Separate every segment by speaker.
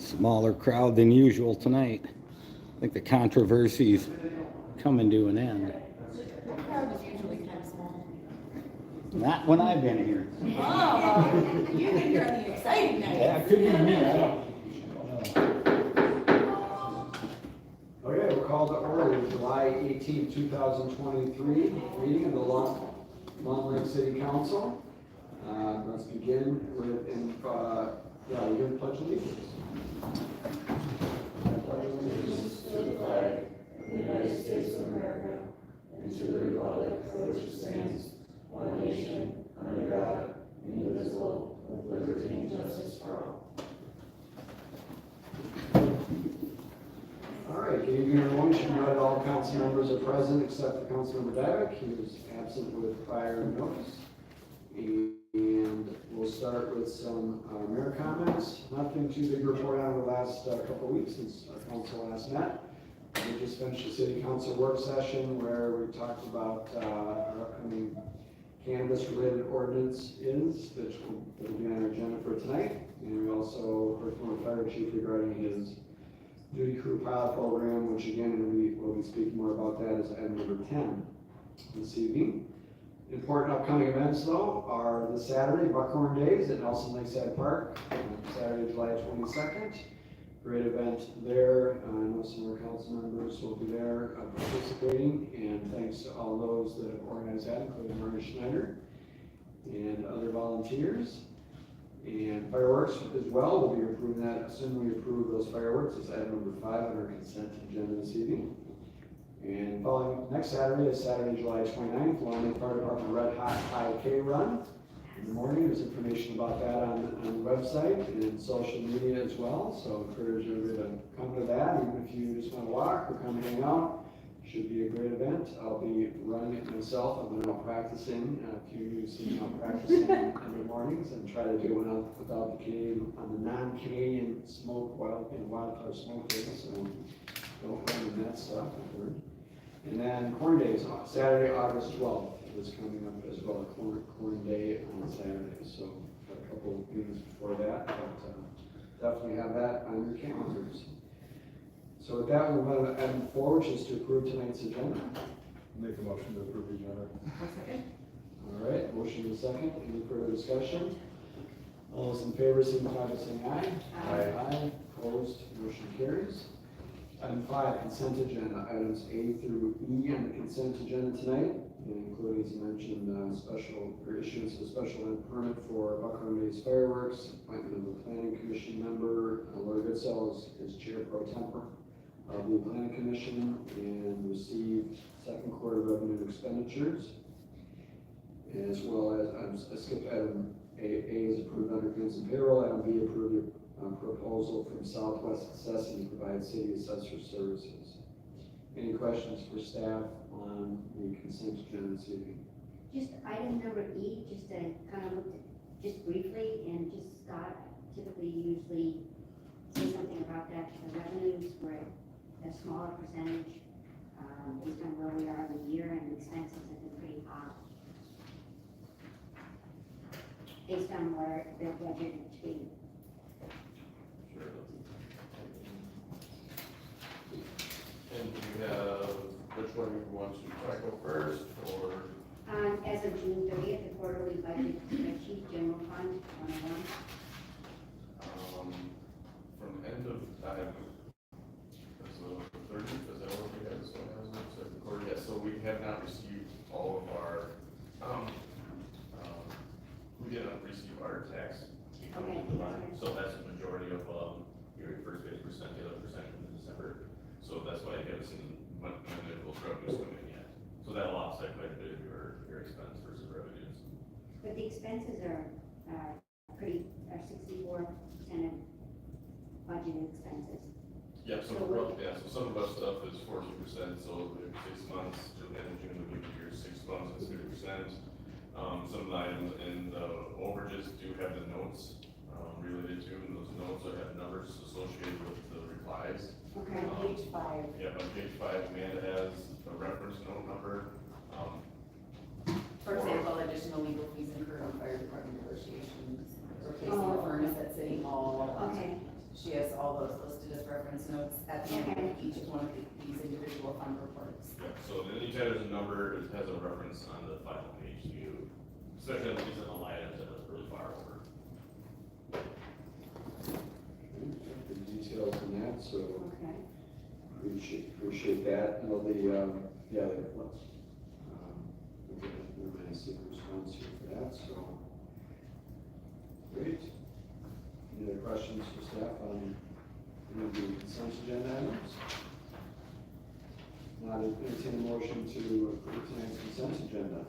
Speaker 1: Smaller crowd than usual tonight. I think the controversy's coming to an end.
Speaker 2: The crowd is usually kind of small.
Speaker 1: Not when I've been here.
Speaker 2: Oh, you've been here on the exciting night.
Speaker 1: Yeah, it could be me. I don't.
Speaker 3: Okay, we'll call to order the July 18, 2023 meeting of the Long Lake City Council. Let's begin with, we're going to pledge allegiance. I pledge allegiance to the flag of the United States of America and to the republic for which it stands, one nation, under God, indivisible, with liberty and justice for all. All right, good evening, everyone. You should know that all council members are present except for Councilmember Divick. He was absent with prior notice. And we'll start with some mayor comments. Nothing too big to report on the last couple of weeks since our council last met. We just finished a city council work session where we talked about our upcoming cannabis-related ordinances, which will be on our agenda for tonight. And we also heard from our fire chief regarding his duty crew pilot program, which again, we'll be speaking more about that as item number 10 this evening. Important upcoming events though are this Saturday, Buckhorn Days at Nelson Lakeside Park, Saturday, July 22nd. Great event there. I know some of our council members will be there participating, and thanks to all those that have organized that, including Marty Schneider and other volunteers. And fireworks as well, we'll be approving that, assuming we approve those fireworks, it's item number 5 on our consent agenda this evening. And following next Saturday is Saturday, July 29th, Long Lake Fire Department Red Hot 5K Run. In the morning, there's information about that on the website and social media as well, so I encourage everybody to come to that, even if you just want to walk or come hang out. Should be a great event. I'll be running it myself. I've been out practicing. If you see me out practicing in the mornings, and try to do one out without the Canadian, on the non-Canadian wildfire smoke days, so don't run in that stuff. And then Corn Days on Saturday, August 12th is coming up as well. Corn Day on Saturday, so got a couple of meetings before that, but definitely have that on your calendars. So with that, we'll move to item 4, which is to approve tonight's agenda.
Speaker 4: Make a motion to approve the agenda.
Speaker 3: All right, motion and second. Any further discussion? All those in favor, signify by saying aye.
Speaker 4: Aye.
Speaker 3: Aye. Opposed, motion carries. Item 5, consent agenda. Items A through E on the consent agenda tonight, including, as mentioned, issuance of a special event permit for Buckhorn Days fireworks, appointment of a planning commission member. Laura Goodsell is chair pro tempore of the planning commission, and received second quarter revenue expenditures, as well as I skipped item A is approved under goods and payroll. Item B approved proposal from Southwest Assessing to provide city assessor services. Any questions for staff on the consent agenda this evening?
Speaker 5: Just item number E, just to kind of look at, just briefly, and just Scott typically usually say something about that. The revenues were a smaller percentage based on where we are in the year, and the expenses have been pretty high based on where they're budgeted to be.
Speaker 6: Sure. And do you have, which one you want to tackle first, or?
Speaker 5: As of June 30th, the quarterly budget spreadsheet, general fund 101.
Speaker 6: From end of time, so the 30th, is that what we have? So second quarter, yes. So we have not received all of our, we did not receive our tax.
Speaker 5: Okay.
Speaker 6: So that's the majority of your first 50%, the other percent in December. So that's why you haven't seen when those revenues come in yet. So that'll offset quite a bit of your expense versus revenues.
Speaker 5: But the expenses are 64% of budgeted expenses.
Speaker 6: Yeah, so some of our stuff is 40%, so if 6 months, end of June, we give you your 6 months, it's 30%. Some of the items in the overages do have the notes related to, and those notes have numbers associated with the replies.
Speaker 5: Okay.
Speaker 2: Page 5.
Speaker 6: Yeah, on page 5, Amanda has a reference note number.
Speaker 2: For example, additional legal fees incurred on fire department negotiations, replacing the furnace at City Hall.
Speaker 5: Okay.
Speaker 2: She has all those listed as reference notes at the end of each one of these individual fund reports.
Speaker 6: So anytime there's a number, it has a reference on the final page to you, especially if it's in the line items that are really far over.
Speaker 3: The details in that, so
Speaker 5: Okay.
Speaker 3: appreciate that. You know, let's we're going to see the response here for that, so. Great. Any other questions for staff on any of the consent agenda items? Not entertain a motion to approve tonight's consent agenda.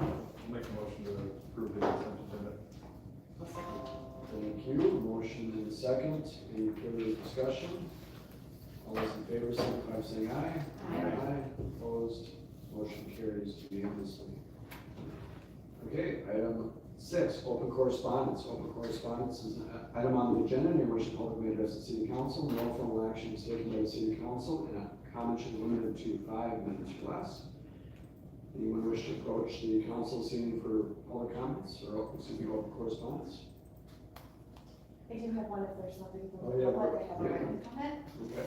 Speaker 4: I'll make a motion to approve the consent agenda.
Speaker 3: Thank you. Motion and a second. Any further discussion? All those in favor, signify by saying aye.
Speaker 5: Aye.
Speaker 3: Opposed? Motion carries unanimously. Okay, item 6, open correspondence. Open correspondence is an item on the agenda in which the public may address the city council. No formal action is taken by the city council, and a comment should be limited to 5 minutes or less. Anyone wish to approach the council this evening for public comments or open correspondence?
Speaker 2: I do have one if there's something from
Speaker 3: Oh,
Speaker 2: the
Speaker 3: yeah,
Speaker 2: public, I have a
Speaker 3: yeah.
Speaker 2: written comment,
Speaker 3: Okay.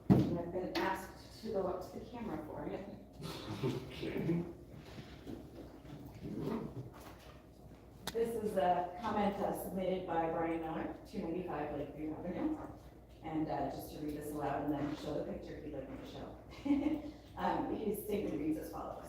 Speaker 2: and I've been asked to go up to the camera for it.
Speaker 3: Okay.
Speaker 2: This is a comment submitted by Brian Miller, 295 Lakeview Avenue. And just to read this aloud and then show the picture he'd like me to show. His statement reads as follows.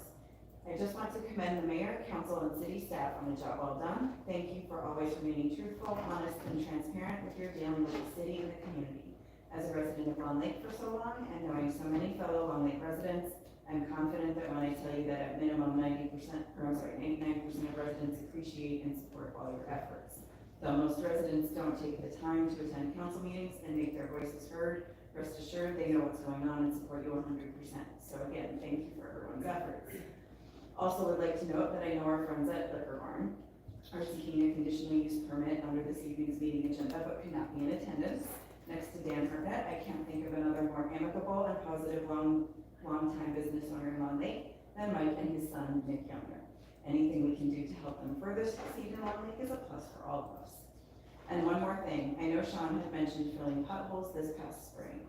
Speaker 2: I just want to commend the mayor, council, and city staff on the job well done. Thank you for always remaining truthful, honest, and transparent with your dealing with the city and the community. As a resident of Long Lake for so long, and knowing so many fellow Long Lake residents, I'm confident that when I tell you that at minimum 99% of residents appreciate and support all your efforts. Though most residents don't take the time to attend council meetings and make their voices heard, rest assured they know what's going on and support you 100%. So again, thank you for everyone's efforts. Also would like to note that I know our friends at Liquor Barn are seeking a conditional use permit under this evening's meeting agenda but could not be in attendance. Next to Dan Burnett, I can't think of another more amicable and positive long-time business owner in Long Lake than Mike and his son, Nick Younger. Anything we can do to help them further succeed in Long Lake is a plus for all of us. And one more thing, I know Sean had mentioned filling potholes this past spring.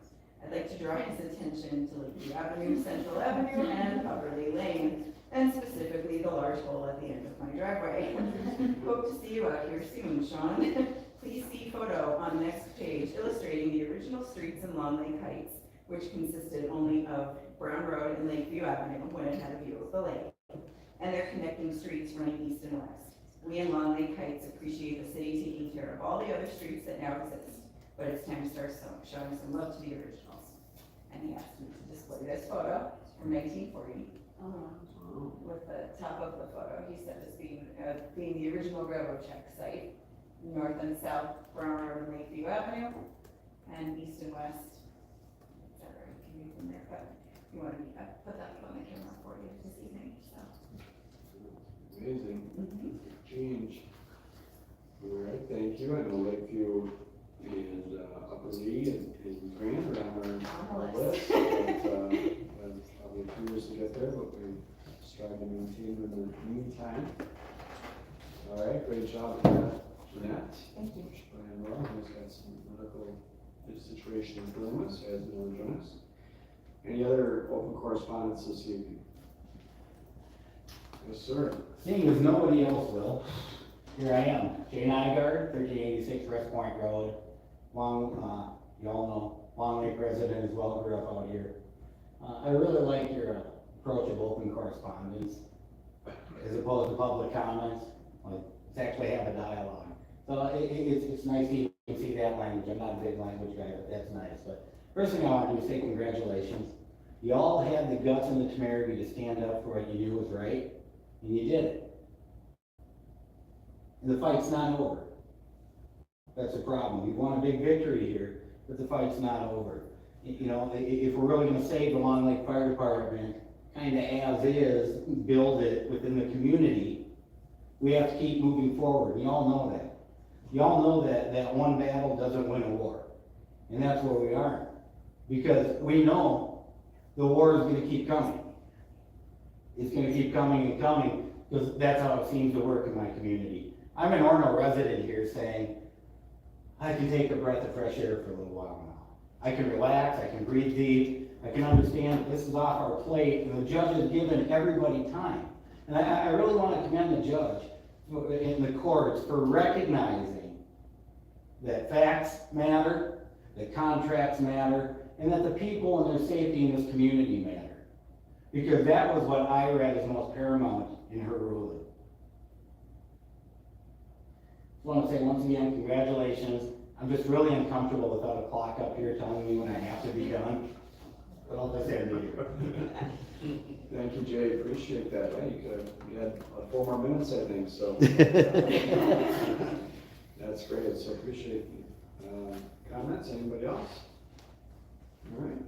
Speaker 2: I'd like to draw his attention to Lakeview Avenue, Central Avenue, and Upperly Lane, and specifically the large hole at the end of my driveway. Hope to see you out here soon, Sean. Please see photo on the next page illustrating the original streets in Long Lake Heights, which consisted only of Brown Road and Lakeview Avenue when it had a view of the lake, and their connecting streets running east and west. We in Long Lake Heights appreciate the city taking care of all the other streets that now exist, but it's time to start showing some love to the originals. And he asked me to display this photo from 1940. With the top of the photo, he said as being the original railroad track site, north and south Brown Road and Lakeview Avenue, and east and west. Etc. You can read from there, but you want me to put that on the camera for you this evening, so.
Speaker 3: Amazing. Change. All right, thank you. I know Lakeview and Upper Lee and Grant are on our list. But probably a few years to get there, but we strive to maintain them in the meantime. All right, great job with that, Jeanette.
Speaker 2: Thank you.
Speaker 3: Brian Rowe, who's got some medical situation in dealing with, so has been able to join us. Any other open correspondence this evening? Yes, sir.
Speaker 7: Seeing as nobody else will, here I am, Jay Nygaard, 1386 West Point Road. You all know, Long Lake resident as well, grew up out here. I really like your approach of open correspondence, as opposed to public comments. Like, let's actually have a dialogue. So it's nice to even see that language. I'm not a big language guy, but that's nice. But first thing I want to do is say congratulations. You all had the guts and the temerity to stand up for what you knew was right, and you did it. And the fight's not over. That's the problem. We've won a big victory here, but the fight's not over. You know, if we're really gonna save the Long Lake Fire Department, kind of as is, build it within the community, we have to keep moving forward. You all know that. You all know that one battle doesn't win a war. And that's where we are. Because we know the war is gonna keep coming. It's gonna keep coming and coming. because that's how it seems to work in my community. I'm an Orno resident here saying, I can take a breath of fresh air for a little while now. I can relax, I can breathe deep, I can understand that this is off our plate, and the judge has given everybody time. And I really want to commend the judge in the courts for recognizing that facts matter, that contracts matter, and that the people and their safety in this community matter. Because that was what I read as most paramount in her ruling. I want to say once again, congratulations. I'm just really uncomfortable without a clock up here telling me when I have to be done. But I'll just end it here.
Speaker 3: Thank you, Jay, appreciate that. Yeah, you had 4 more minutes, I think, so. That's great, so appreciate comments. Anybody else? All right.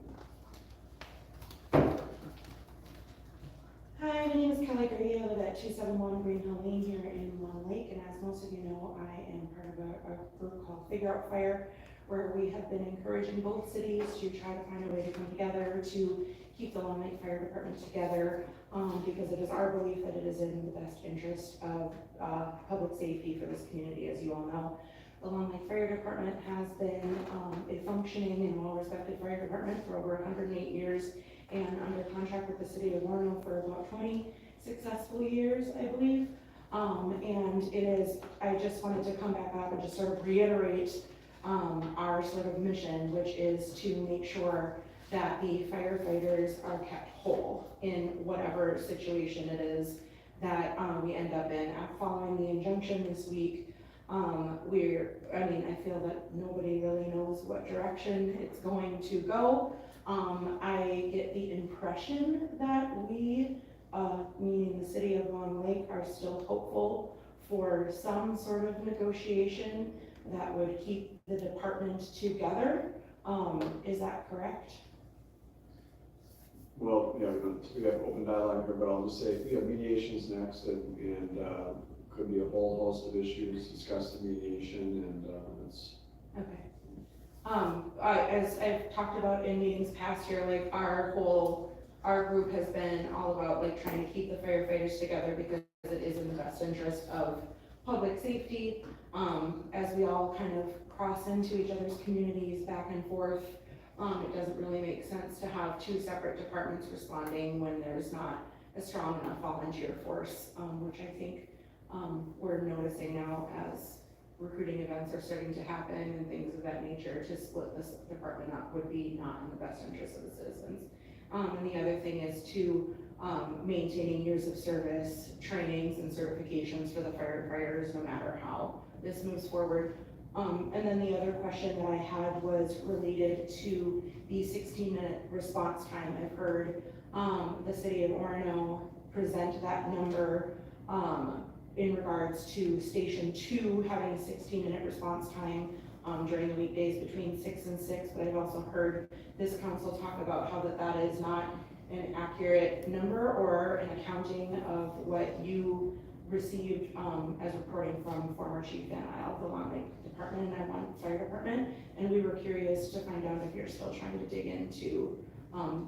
Speaker 8: Hi, my name is Kelly Grady. I live at 271 Green Hill Lane here in Long Lake, and as most of you know, I am part of a group called Figure Out Fire, where we have been encouraging both cities to try to find a way to come together to keep the Long Lake Fire Department together, because it is our belief that it is in the best interest of public safety for this community. As you all know, the Long Lake Fire Department has been a functioning and well-respected fire department for over 108 years, and under contract with the city of Orno for about 20 successful years, I believe. And it is, I just wanted to come back up and just sort of reiterate our sort of mission, which is to make sure that the firefighters are kept whole in whatever situation it is that we end up in. Following the injunction this week, I feel that nobody really knows what direction it's going to go. I get the impression that we, meaning the city of Long Lake, are still hopeful for some sort of negotiation that would keep the department together. Is that correct?
Speaker 3: Well, yeah, we have open dialogue here, but I'll just say we have mediations next, and could be a whole host of issues discussed in mediation, and it's.
Speaker 8: Okay. As I've talked about in meetings past year, like our group has been all about like trying to keep the firefighters together because it is in the best interest of public safety. As we all kind of cross into each other's communities back and forth, it doesn't really make sense to have 2 separate departments responding when there's not a strong enough volunteer force, which I think we're noticing now as recruiting events are starting to happen and things of that nature. To split this department up would be not in the best interest of the citizens. And the other thing is to maintaining years of service, trainings and certifications for the firefighters, no matter how this moves forward. And then the other question that I had was related to the 16-minute response time. I've heard the city of Orono present that number in regards to Station 2 having a 16-minute response time during the weekdays between 6 and 6, but I've also heard this council talk about how that is not an accurate number or an accounting of what you received as reporting from former Chief Van Isle, the Long Lake Department and I-1 Fire Department, and we were curious to find out if you're still trying to dig into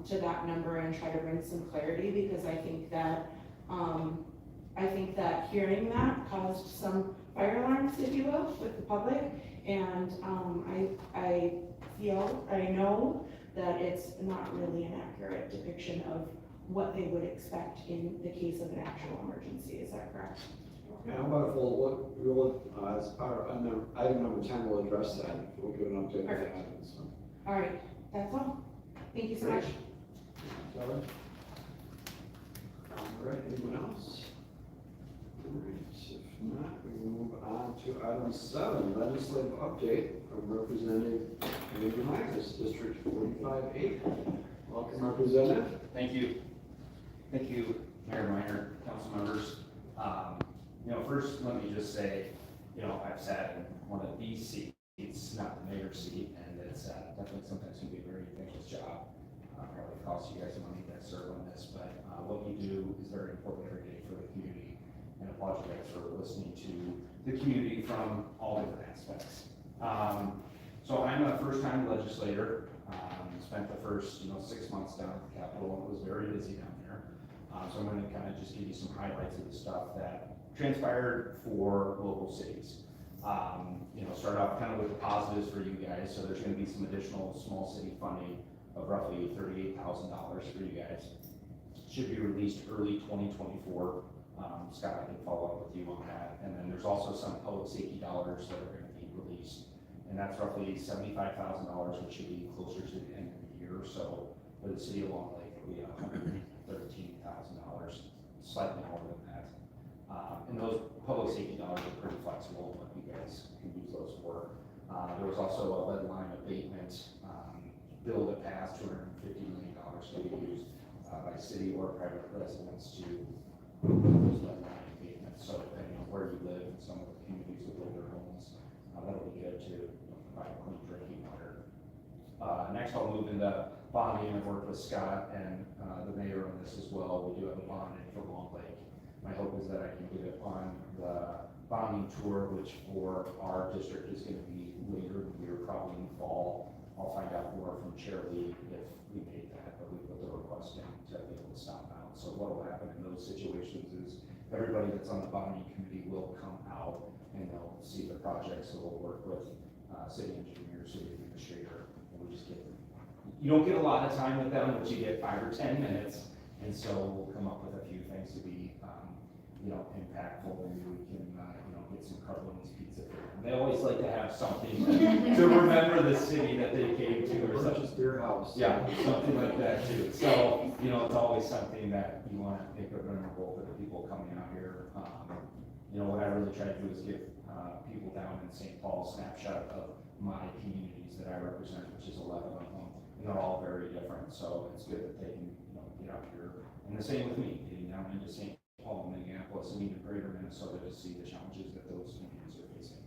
Speaker 8: to that number and try to bring some clarity, because I think that hearing that caused some fire alarms, if you will, with the public, and I know that it's not really an accurate depiction of what they would expect in the case of an actual emergency. Is that correct?
Speaker 3: Yeah, how about we'll as part of item number 10, we'll address that. We'll give an update on that. So.
Speaker 8: All right, that's all. Thank you so much.
Speaker 3: All right, anyone else? All right, if not, we will move on to item 7, legislative update from Representative Andrew Myers, District 45-8. Welcome, Representative.
Speaker 9: Thank you. Thank you, Mayor Minor, council members. First, let me just say, I've sat in one of these seats, not the mayor's seat, and it's definitely sometimes can be a very thankless job. Probably costs you guys money that serve on this, but what you do is very important every day for the community, and I applaud you guys for listening to the community from all different aspects. So I'm a first-time legislator. Spent the first 6 months down at the Capitol, and it was very busy down there. So I'm gonna kind of just give you some highlights of the stuff that transpired for local cities. Start off kind of with the positives for you guys. So there's gonna be some additional small city funding of roughly $38,000 for you guys. Should be released early 2024. Scott, I can follow up with you on that. And then there's also some public safety dollars that are gonna be released. And that's roughly $75,000, which should be closer to the end of the year. So for the city of Long Lake, it'll be $113,000, slightly more than that. And those public safety dollars are pretty flexible, but you guys can use those for. There was also a lead line abatement bill that passed, $250 million to be used by city or private residents to those lead line abatements. So depending on where you live in some of the communities that build their homes, that'll be good to provide clean drinking water. Next, I'll move into bonding. I've worked with Scott and the mayor on this as well. We do have a bonding for Long Lake. My hope is that I can get it on the bonding tour, which for our district is going to be later in the year, probably in the fall. I'll find out more from Chair Lee if we made that, but we put the request in to be able to stop out. So what will happen in those situations is everybody that's on the bonding committee will come out and they'll see the project. So we'll work with city engineer, city administrator, and we just get, you don't get a lot of time with them, but you get 5 or 10 minutes. And so we'll come up with a few things to be, impactful, and we can, get some Carbone's pizza for them. They always like to have something to remember the city that they came to, or
Speaker 3: Such
Speaker 9: something.
Speaker 3: as beer house.
Speaker 9: Yeah, something like that too. So, it's always something that you want to make it memorable for the people coming out here. What I really try to do is give people down in St. Paul a snapshot of my communities that I represent, which is 11 of them, and they're all very different. So it's good that they can, get out here. And the same with me, getting down into St. Paul, Minneapolis, and even greater Minnesota to see the challenges that those communities are facing.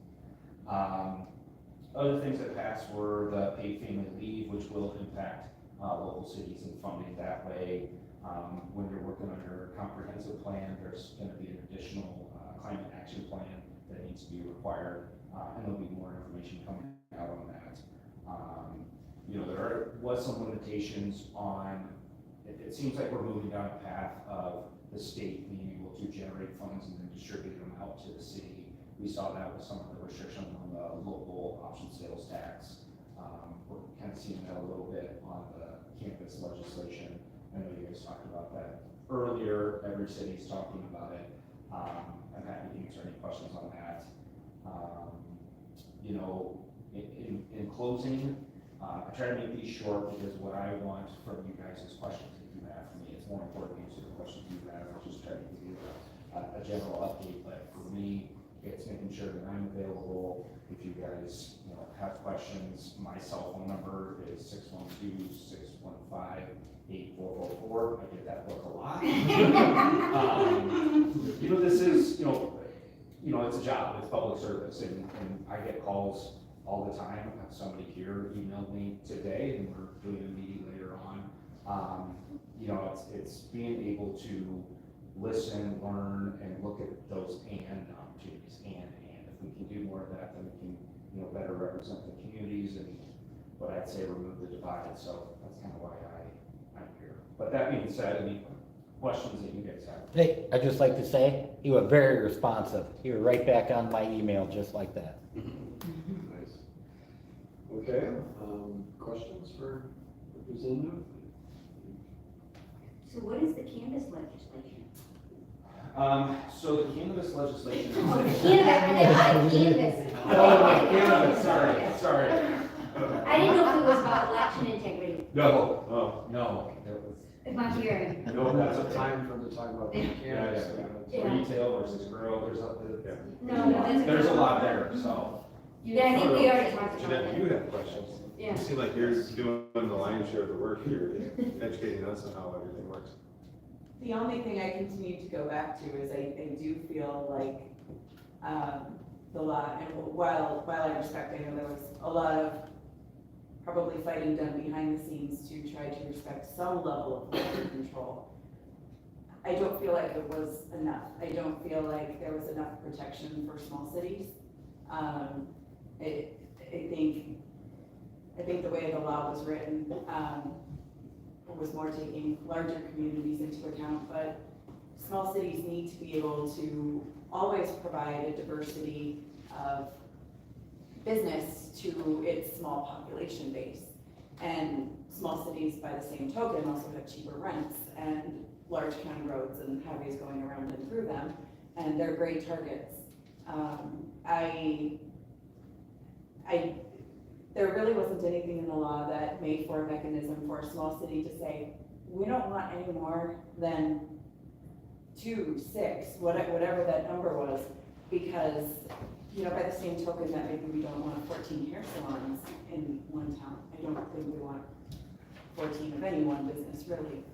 Speaker 9: Other things that passed were the paid family leave, which will impact local cities and funding that way. When you're working on your comprehensive plan, there's going to be an additional climate action plan that needs to be required, and there'll be more information coming out on that. There was some limitations on, it seems like we're moving down a path of the state being able to generate funds and then distribute them out to the city. We saw that with some of the restrictions on the local option sales tax. We're kind of seeing that a little bit on the cannabis legislation. I know you guys talked about that earlier. Every city's talking about it. I'm happy to answer any questions on that. In closing, I try to make these short because what I want from you guys is questions that you have for me. It's more important to answer the questions you have. I'll just try to give you a general update, but for me, it's making sure that I'm available. If you guys, have questions, my cell phone number is 612-615-8444. I get that book a lot. This is, it's a job, it's public service, and I get calls all the time. Somebody here emailed me today, and we're doing a meeting later on. It's being able to listen, learn, and look at those and opportunities, and if we can do more of that, then we can, better represent the communities and what I'd say remove the divide. So that's kind of why I'm here. But that being said, any questions that you guys have?
Speaker 7: Hey, I'd just like to say, you were very responsive. You were right back on my email, just like that.
Speaker 3: Nice. Okay, questions for Representative?
Speaker 5: So what is the cannabis legislation?
Speaker 9: So the cannabis legislation.
Speaker 5: Oh, the cannabis.
Speaker 9: Cannabis, sorry.
Speaker 5: I didn't know if it was about election integrity.
Speaker 9: No,
Speaker 5: It's not hearing.
Speaker 3: No, that's a time for them to talk about the cannabis.
Speaker 5: Yeah.
Speaker 9: Retail versus grow,
Speaker 5: There's
Speaker 9: a lot there, so.
Speaker 5: Yeah, I think we already talked about
Speaker 4: Jeanette, you
Speaker 5: that.
Speaker 4: have questions.
Speaker 5: Yeah.
Speaker 4: You seem like you're doing the lion's share of the work here, educating us on how everything works.
Speaker 2: The only thing I continue to go back to is I do feel like, the law, and while I respect, I know there was a lot of probably fighting done behind the scenes to try to respect some level of local control. I don't feel like it was enough. I don't feel like there was enough protection for small cities. I think the way the law was written, was more taking larger communities into account, but small cities need to be able to always provide a diversity of business to its small population base. And small cities, by the same token, also have cheaper rents and large county roads and highways going around and through them, and they're great targets. There really wasn't anything in the law that made for a mechanism for a small city to say, we don't want any more than 2, 6, whatever that number was, because, you know, by the same token that maybe we don't want 14 hair salons in one town. I don't think we want 14 of any one business, really.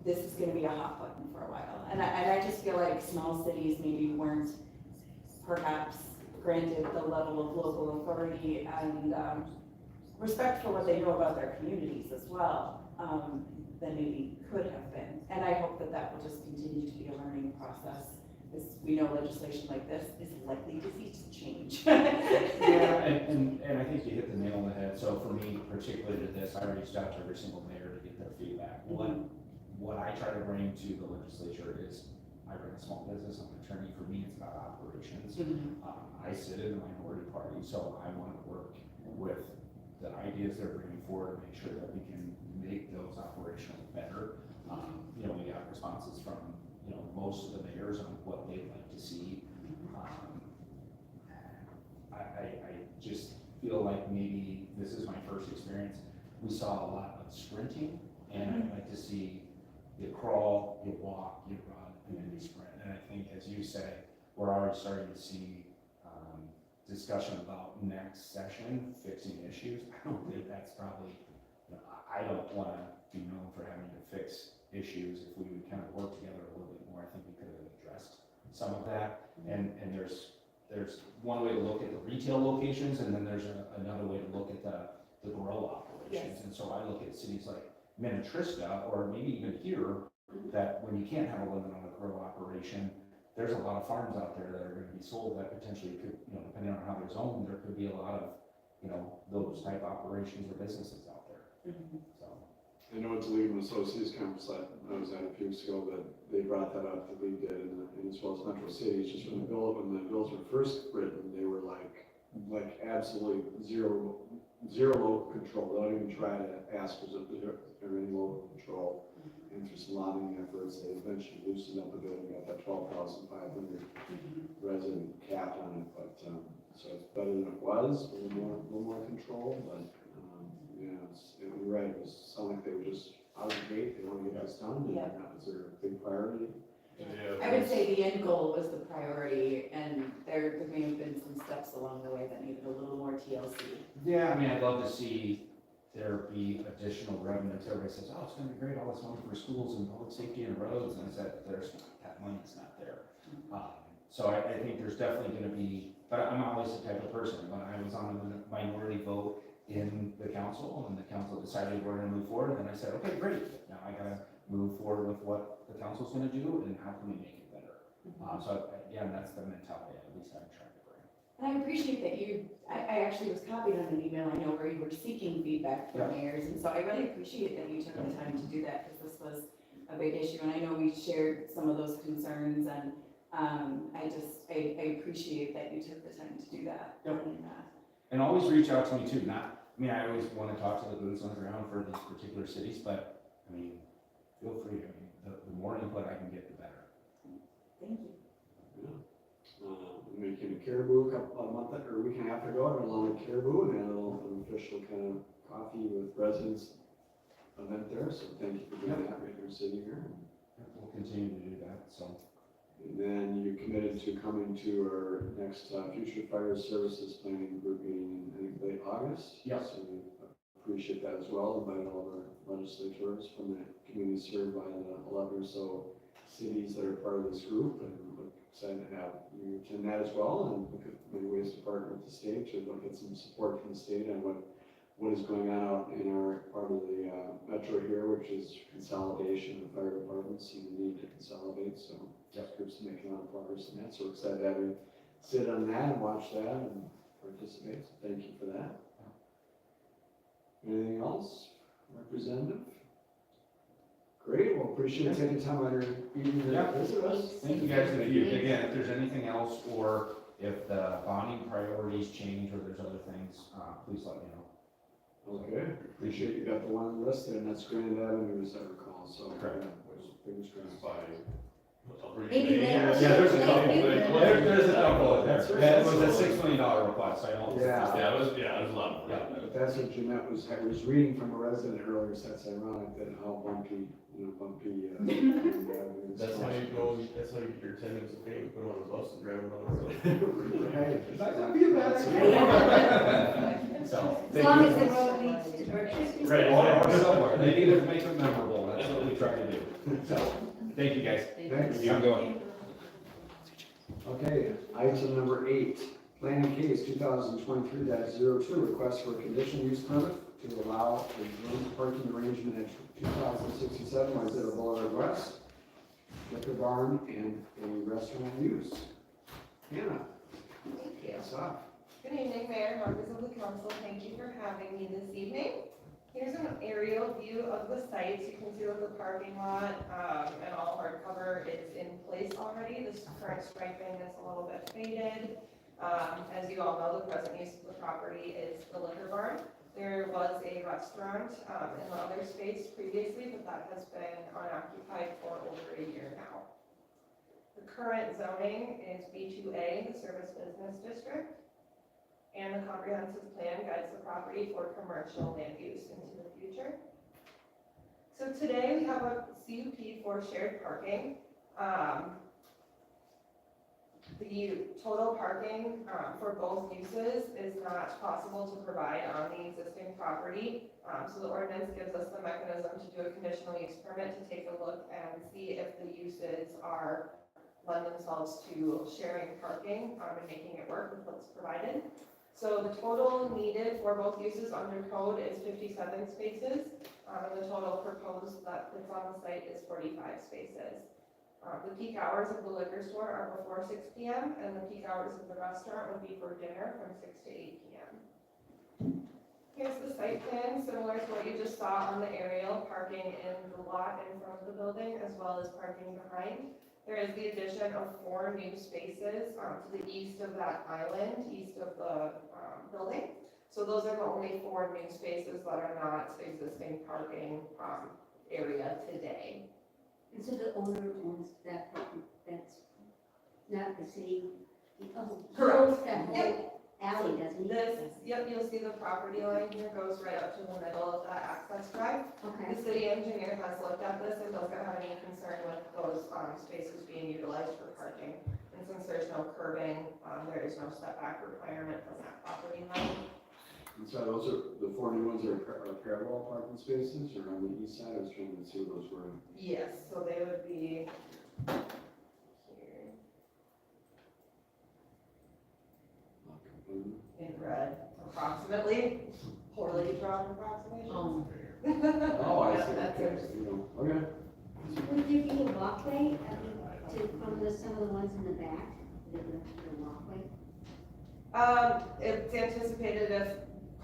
Speaker 2: This is gonna be a hot button for a while. And I just feel like small cities maybe weren't perhaps granted the level of local authority and respect for what they know about their communities as well, than maybe could have been. And I hope that that will just continue to be a learning process, as we know legislation like this is likely to see change.
Speaker 9: Yeah, and I think you hit the nail on the head. So for me, particularly to this, I reached out to every single mayor to get their feedback. What I try to bring to the legislature is, I run a small business, I'm an attorney, for me it's about operations. I sit in the minority party, so I want to work with the ideas they're bringing forward to make sure that we can make those operationally better. You know, we got responses from, you know, most of the mayors on what they'd like to see. I just feel like maybe this is my first experience. We saw a lot of sprinting, and I'd like to see you crawl, you walk, you run, and then you sprint. And I think, as you say, we're already starting to see discussion about next session, fixing issues. I don't think that's probably, you know, I don't want to be known for having to fix issues. If we would kind of work together a little bit more, I think we could have addressed some of that. And there's one way to look at the retail locations, and then there's another way to look at the grow operations.
Speaker 2: Yes.
Speaker 9: And so I look at cities like Minnetrista, or maybe even here, that when you can't have a limit on a grow operation, there's a lot of farms out there that are going to be sold that potentially could, you know, depending on how they're zoned, there could be a lot of, you know, those type operations or businesses out there. So.
Speaker 3: I know it's a League of Associates conference that I was at a few weeks ago, but they brought that up, the league did, and as well as Metro Cities, just when the bills were first written, they were like absolutely zero local control. They don't even try to ask, is there any local control? And through some lobbying efforts, they eventually loosened up a bit and got that 12,500 resident cap on it. But so it's better than it was, a little more control. But yeah, you're right. It was sounded like they were just out of the gate. They want to get this done. And
Speaker 2: Yeah.
Speaker 3: that was their big priority.
Speaker 6: Yeah,
Speaker 2: I would say the end goal was the priority, and there may have been some steps along the way that needed a little more TLC.
Speaker 9: Yeah, I mean, I'd love to see there be additional revenue. Everybody says, oh, it's gonna be great, all this money for schools and public safety and roads, and I said, there's not, that money's not there. So I think there's definitely gonna be, but I'm always the type of person, when I was on the minority vote in the council, and the council decided we're gonna move forward, and I said, okay, great, now I gotta move forward with what the council's gonna do, and how can we make it better? So again, that's the mentality, at least I'm trying to bring.
Speaker 2: And I appreciate that I actually was copied on an email, I know, where you were seeking feedback from mayors, and so I really appreciate that you took the time to do that, because this was a big issue, and I know we shared some of those concerns, and I appreciate that you took the time to do that.
Speaker 9: And always reach out to me too, I always want to talk to the boots on the ground for these particular cities, but, I mean, feel free, the more input I can get, the better.
Speaker 2: Thank you.
Speaker 3: Making a Caribou a month or a week and a half ago, I went to Caribou and had an official kind of coffee with residents event there. So thank you for doing that right here, sitting here.
Speaker 9: We'll continue to do that. So.
Speaker 3: And then you committed to coming to our next Future Fire Services Planning Group meeting in, I think, late August.
Speaker 9: Yes.
Speaker 3: So we appreciate that as well. Invite all of our legislators from the community served by the 11 or so cities that are part of this group, and we're excited to have you attend that as well, and look at many ways to partner with the state to look at some support from the state on what is going on out in our part of the metro here, which is consolidation of fire departments and the need to consolidate. So this group's making a lot of progress in that. So we're excited to have you sit on that and watch that and participate. So thank you for that. Anything else, Representative? Great, well, appreciate you taking time out of your evening to
Speaker 9: Yeah.
Speaker 3: visit us.
Speaker 9: Thank you guys, and if you, again, if there's anything else, or if the bonding priorities change, or there's other things, please let me know.
Speaker 3: Okay, appreciate you got the one listed, and that's Grand Avenue, as I recall, so.
Speaker 9: Correct.
Speaker 3: Fingers crossed.
Speaker 5: Maybe later.
Speaker 9: Yeah, there's a couple, there's a couple in there.
Speaker 3: That's right.
Speaker 9: Yeah, it was a $6 million request, I don't.
Speaker 3: Yeah.
Speaker 6: Yeah, it was a lot.
Speaker 9: Yeah.
Speaker 3: But that's what Jeanette was reading from a resident earlier, so that's ironic that how bumpy, bumpy.
Speaker 10: That's how you go, that's how you get your attendance, okay, we put them on a bus and drive them on
Speaker 3: Right.
Speaker 9: That would be a bad idea. So,
Speaker 5: As long as the road leads to Berkshire.
Speaker 9: right, or somewhere, they need to make it memorable, that's what we try to do. So, thank you guys.
Speaker 3: Thanks.
Speaker 9: I'm going.
Speaker 3: Okay, item number 8, planning case 2023-02, request for a conditional use permit to allow a joint parking arrangement at 2067 Wayzata Boulevard West, liquor barn, and a restaurant use. Hannah,
Speaker 11: Thank you.
Speaker 3: what's up?
Speaker 11: Good evening, Mayor, members of the council. Thank you for having me this evening. Here's an aerial view of the site. You can see that the parking lot and all hardcover is in place already. This current striping is a little bit faded. As you all know, the present use of the property is the liquor barn. There was a restaurant in the other space previously, but that has been unoccupied for over a year now. The current zoning is B2A, the Service Business District, and the comprehensive plan guides the property for commercial land use into the future. So today we have a CUP for shared parking. The total parking for both uses is not possible to provide on the existing property. So the ordinance gives us the mechanism to do a conditional use permit to take a look and see if the uses lend themselves to sharing parking and making it work with what's provided. So the total needed for both uses under code is 57 spaces, and the total proposed that fits on the site is 45 spaces. The peak hours of the liquor store are before 6 p.m., and the peak hours of the restaurant would be for dinner from 6 to 8 p.m. Here's the site plan, similar to what you just saw on the aerial, parking in the lot in front of the building, as well as parking behind. There is the addition of 4 new spaces to the east of that island, east of the building. So those are the only 4 new spaces that are not existing parking area today.
Speaker 5: And so the owner owns that property, that's not the city. Oh, he
Speaker 11: Correct.
Speaker 5: owns that whole alley, doesn't he?
Speaker 11: Yep, you'll see the property line here goes right up to the middle of that access drive.
Speaker 5: Okay.
Speaker 11: The city engineer has looked at this and doesn't have any concern with those spaces being utilized for parking. And since there's no curbing, there is no setback requirement from that property line.
Speaker 3: And so those are, the 4 new ones are parallel parking spaces, or on the east side? I was trying to see what those were.
Speaker 11: Yes, so they would be here. In red, approximately, poorly drawn approximation.
Speaker 3: Oh, I
Speaker 11: Yeah,
Speaker 3: see,
Speaker 11: that's
Speaker 3: okay,
Speaker 11: it.
Speaker 3: Okay.
Speaker 5: Would there be a walkway from some of the ones in the back, the walkway?
Speaker 11: It's anticipated if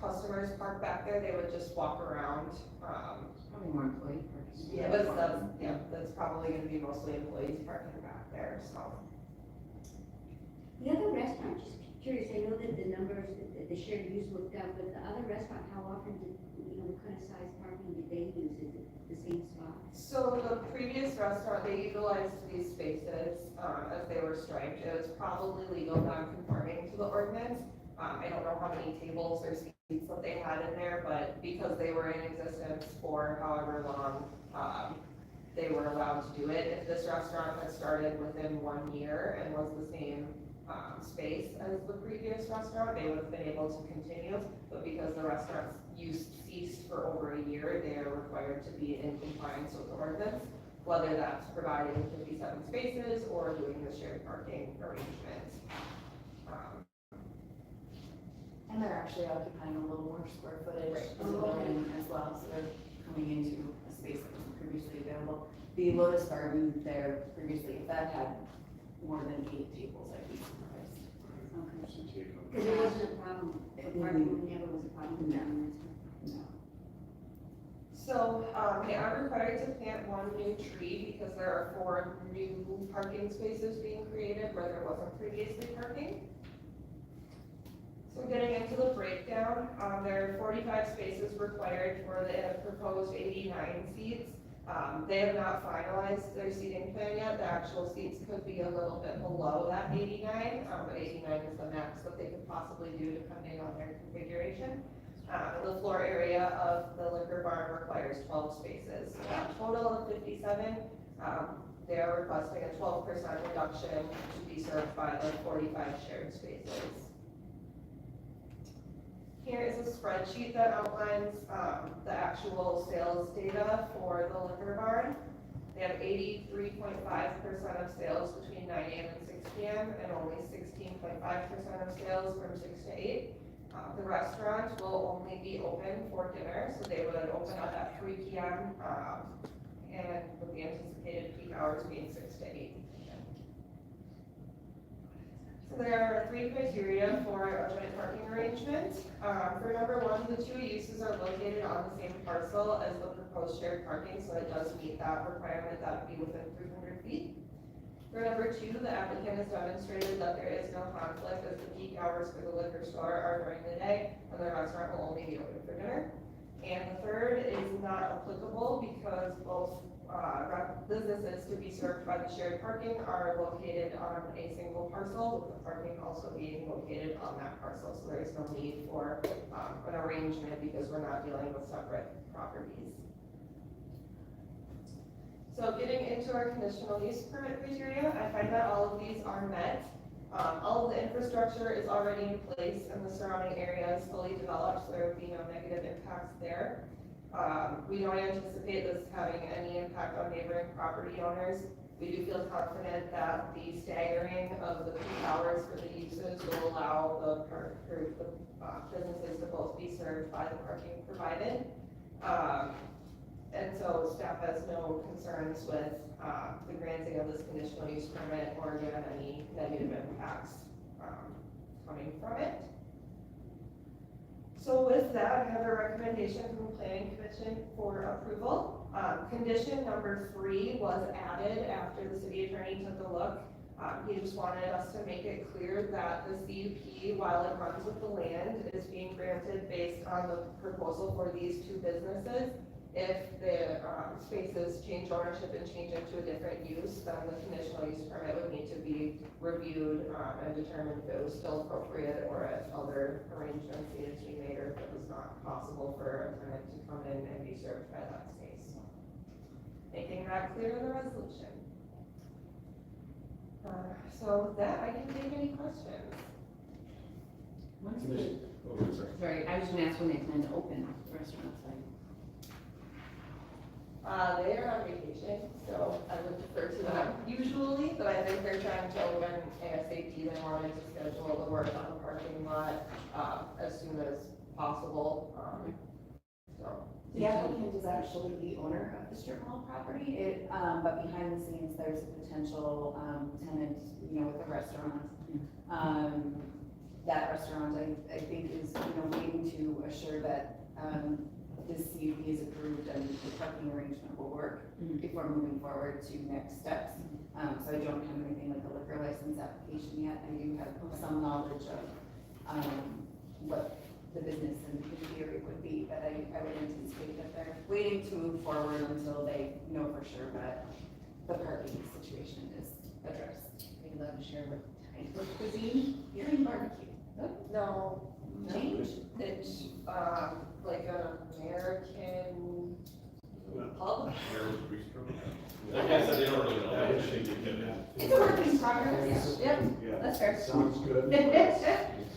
Speaker 11: customers park back there, they would just walk around.
Speaker 2: Probably more employee parking.
Speaker 11: Yeah, that's probably gonna be mostly employees parking back there, so.
Speaker 5: The other restaurant, just curious, I know that the numbers, the shared use worked out, but the other restaurant, how often did, what kind of size parking did they use? Is it the same spot?
Speaker 11: So the previous restaurant, they utilized these spaces, as they were striped. It was probably legal non-conforming to the ordinance. I don't know how many tables or seats that they had in there, but because they were in existence for however long, they were allowed to do it. If this restaurant had started within 1 year and was the same space as the previous restaurant, they would have been able to continue, but because the restaurant's use ceased for over a year, they are required to be in compliance with the ordinance, whether that's providing 57 spaces or doing the shared parking arrangement.
Speaker 2: And they're actually occupying a little more square footage
Speaker 11: Right.
Speaker 2: in the building as well, so they're coming into a space that was previously available. The Lotus Garden there previously, if that had more than 8 tables, I'd be surprised.
Speaker 5: Okay. Because it wasn't a problem, the parking never was a problem in that restaurant.
Speaker 2: No.
Speaker 11: So, they are required to plant one new tree because there are 4 new parking spaces being created where there wasn't previously parking. So getting into the breakdown, there are 45 spaces required for the proposed 89 seats. They have not finalized their seating plan yet. The actual seats could be a little bit below that 89, but 89 is the max that they could possibly do depending on their configuration. The floor area of the liquor barn requires 12 spaces. A total of 57. They are requesting a 12% reduction to be served by the 45 shared spaces. Here is a spreadsheet that outlines the actual sales data for the liquor barn. They have 83.5% of sales between 9 a.m. and 6 p.m. and only 16.5% of sales from 6 to 8. The restaurant will only be open for dinner, so they would open up at 3 p.m. And with the anticipated peak hours being 6 to 8. So there are 3 criteria for a joint parking arrangement. For number 1, the 2 uses are located on the same parcel as the proposed shared parking, so it does meet that requirement that would be within 300 feet. For number 2, the applicant has demonstrated that there is no conflict as the peak hours for the liquor store are during the day and the restaurant will only be open for dinner. And the third is not applicable because both businesses to be served by the shared parking are located on a single parcel, with the parking also being located on that parcel. So there is no need for an arrangement because we're not dealing with separate properties. So getting into our conditional use permit criteria, I find that all of these are met. All of the infrastructure is already in place and the surrounding area is fully developed, so there would be no negative impacts there. We don't anticipate this having any impact on neighboring property owners. We do feel confident that the staggering of the peak hours for the uses will allow the businesses to both be served by the parking provided. And so staff has no concerns with the granting of this conditional use permit or again any negative impacts coming from it. So with that, I have a recommendation from the Planning Commission for approval. Condition number 3 was added after the city attorney took a look. He just wanted us to make it clear that the CUP, while it runs with the land, is being granted based on the proposal for these 2 businesses. If the spaces change ownership and change into a different use, then the conditional use permit would need to be reviewed and determined if it was still appropriate or if other arrangements needed to be made or if it was not possible for a tenant to come in and be served by that space. Making that clear in the resolution. So with that, I can take any questions.
Speaker 2: Sorry, I was gonna ask when they plan to open the restaurants.
Speaker 11: They are on vacation, so I would defer to them usually, but I think they're trying to open ASAP. They wanted to schedule the work on the parking lot as soon as possible.
Speaker 2: The applicant is actually the owner of the strip mall property, but behind the scenes, there's a potential tenant, with a restaurant. That restaurant, I think, is, waiting to assure that this CUP is approved and the parking arrangement will work before moving forward to next steps. So I don't have anything like a liquor license application yet. I do have some knowledge of what the business and the theory would be, but I would anticipate that they're waiting to move forward until they know for sure that the parking situation is addressed. Maybe let them share what type of cuisine here in barbecue.
Speaker 11: No, change. It's like an American pub.
Speaker 6: Like I said, they don't really know.
Speaker 2: It's a work in progress. Yep, that's fair.
Speaker 3: Sounds good.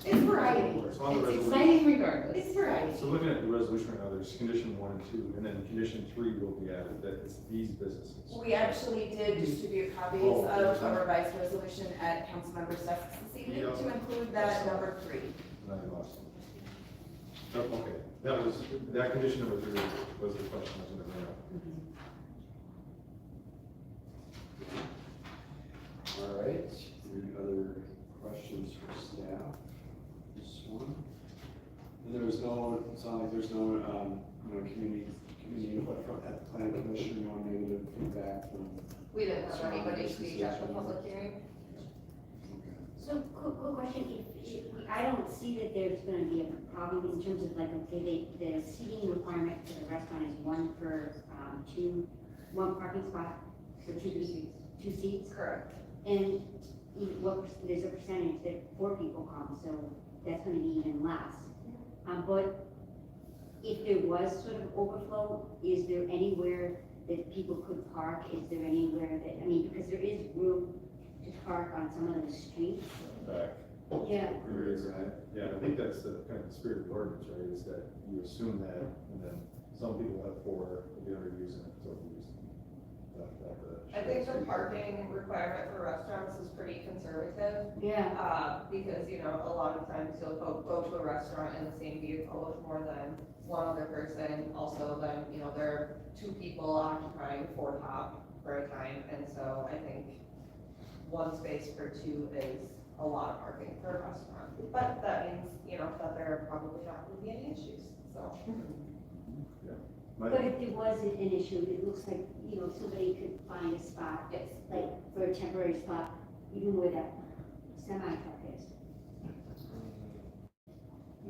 Speaker 2: It's variety.
Speaker 4: So on the
Speaker 2: It's
Speaker 4: resolution-
Speaker 2: exciting regardless. It's variety.
Speaker 4: So looking at the resolution right now, there's condition 1 and 2, and then condition 3 will be added, that it's these businesses.
Speaker 2: We actually did distribute copies
Speaker 4: Oh,
Speaker 2: of
Speaker 4: okay.
Speaker 2: a revised resolution at council members' desks this evening
Speaker 4: Yeah.
Speaker 2: to include that number 3.
Speaker 4: And I lost them. Oh, okay, that condition number 3 was the question I was gonna bring up.
Speaker 3: All right, any other questions for staff? This one? And there's no, it sounds like there's no, community Any input from at the planning commission, no negative feedback from?
Speaker 11: We didn't have anybody speak at the public hearing.
Speaker 5: So, quick question, I don't see that there's gonna be a problem in terms of like, okay, the seating requirement for the restaurant is one parking spot for two seats?
Speaker 11: Correct.
Speaker 5: And there's a percentage that 4 people come, so that's gonna be even less. But if there was sort of overflow, is there anywhere that people could park? Is there anywhere that, I mean, because there is room to park on some of the streets?
Speaker 4: Back.
Speaker 5: Yeah.
Speaker 4: There is, yeah, I think that's the kind of the spirit of the ordinance, right, is that you assume that, and then some people have 4, but the other using it, so we use
Speaker 11: I think the parking requirement for restaurants is pretty conservative.
Speaker 5: Yeah.
Speaker 11: Because, you know, a lot of times you'll go to a restaurant in the same vehicle with more than one other person. Also, then, you know, there are 2 people occupying 4 top for a time, and so I think 1 space for 2 is a lot of parking for a restaurant. But that means, you know, that there are probably not going to be any issues, so.
Speaker 5: But if there was an issue, it looks like, you know, somebody could find a spot,
Speaker 11: Yes.
Speaker 5: like for a temporary spot, even where that semi-truck is.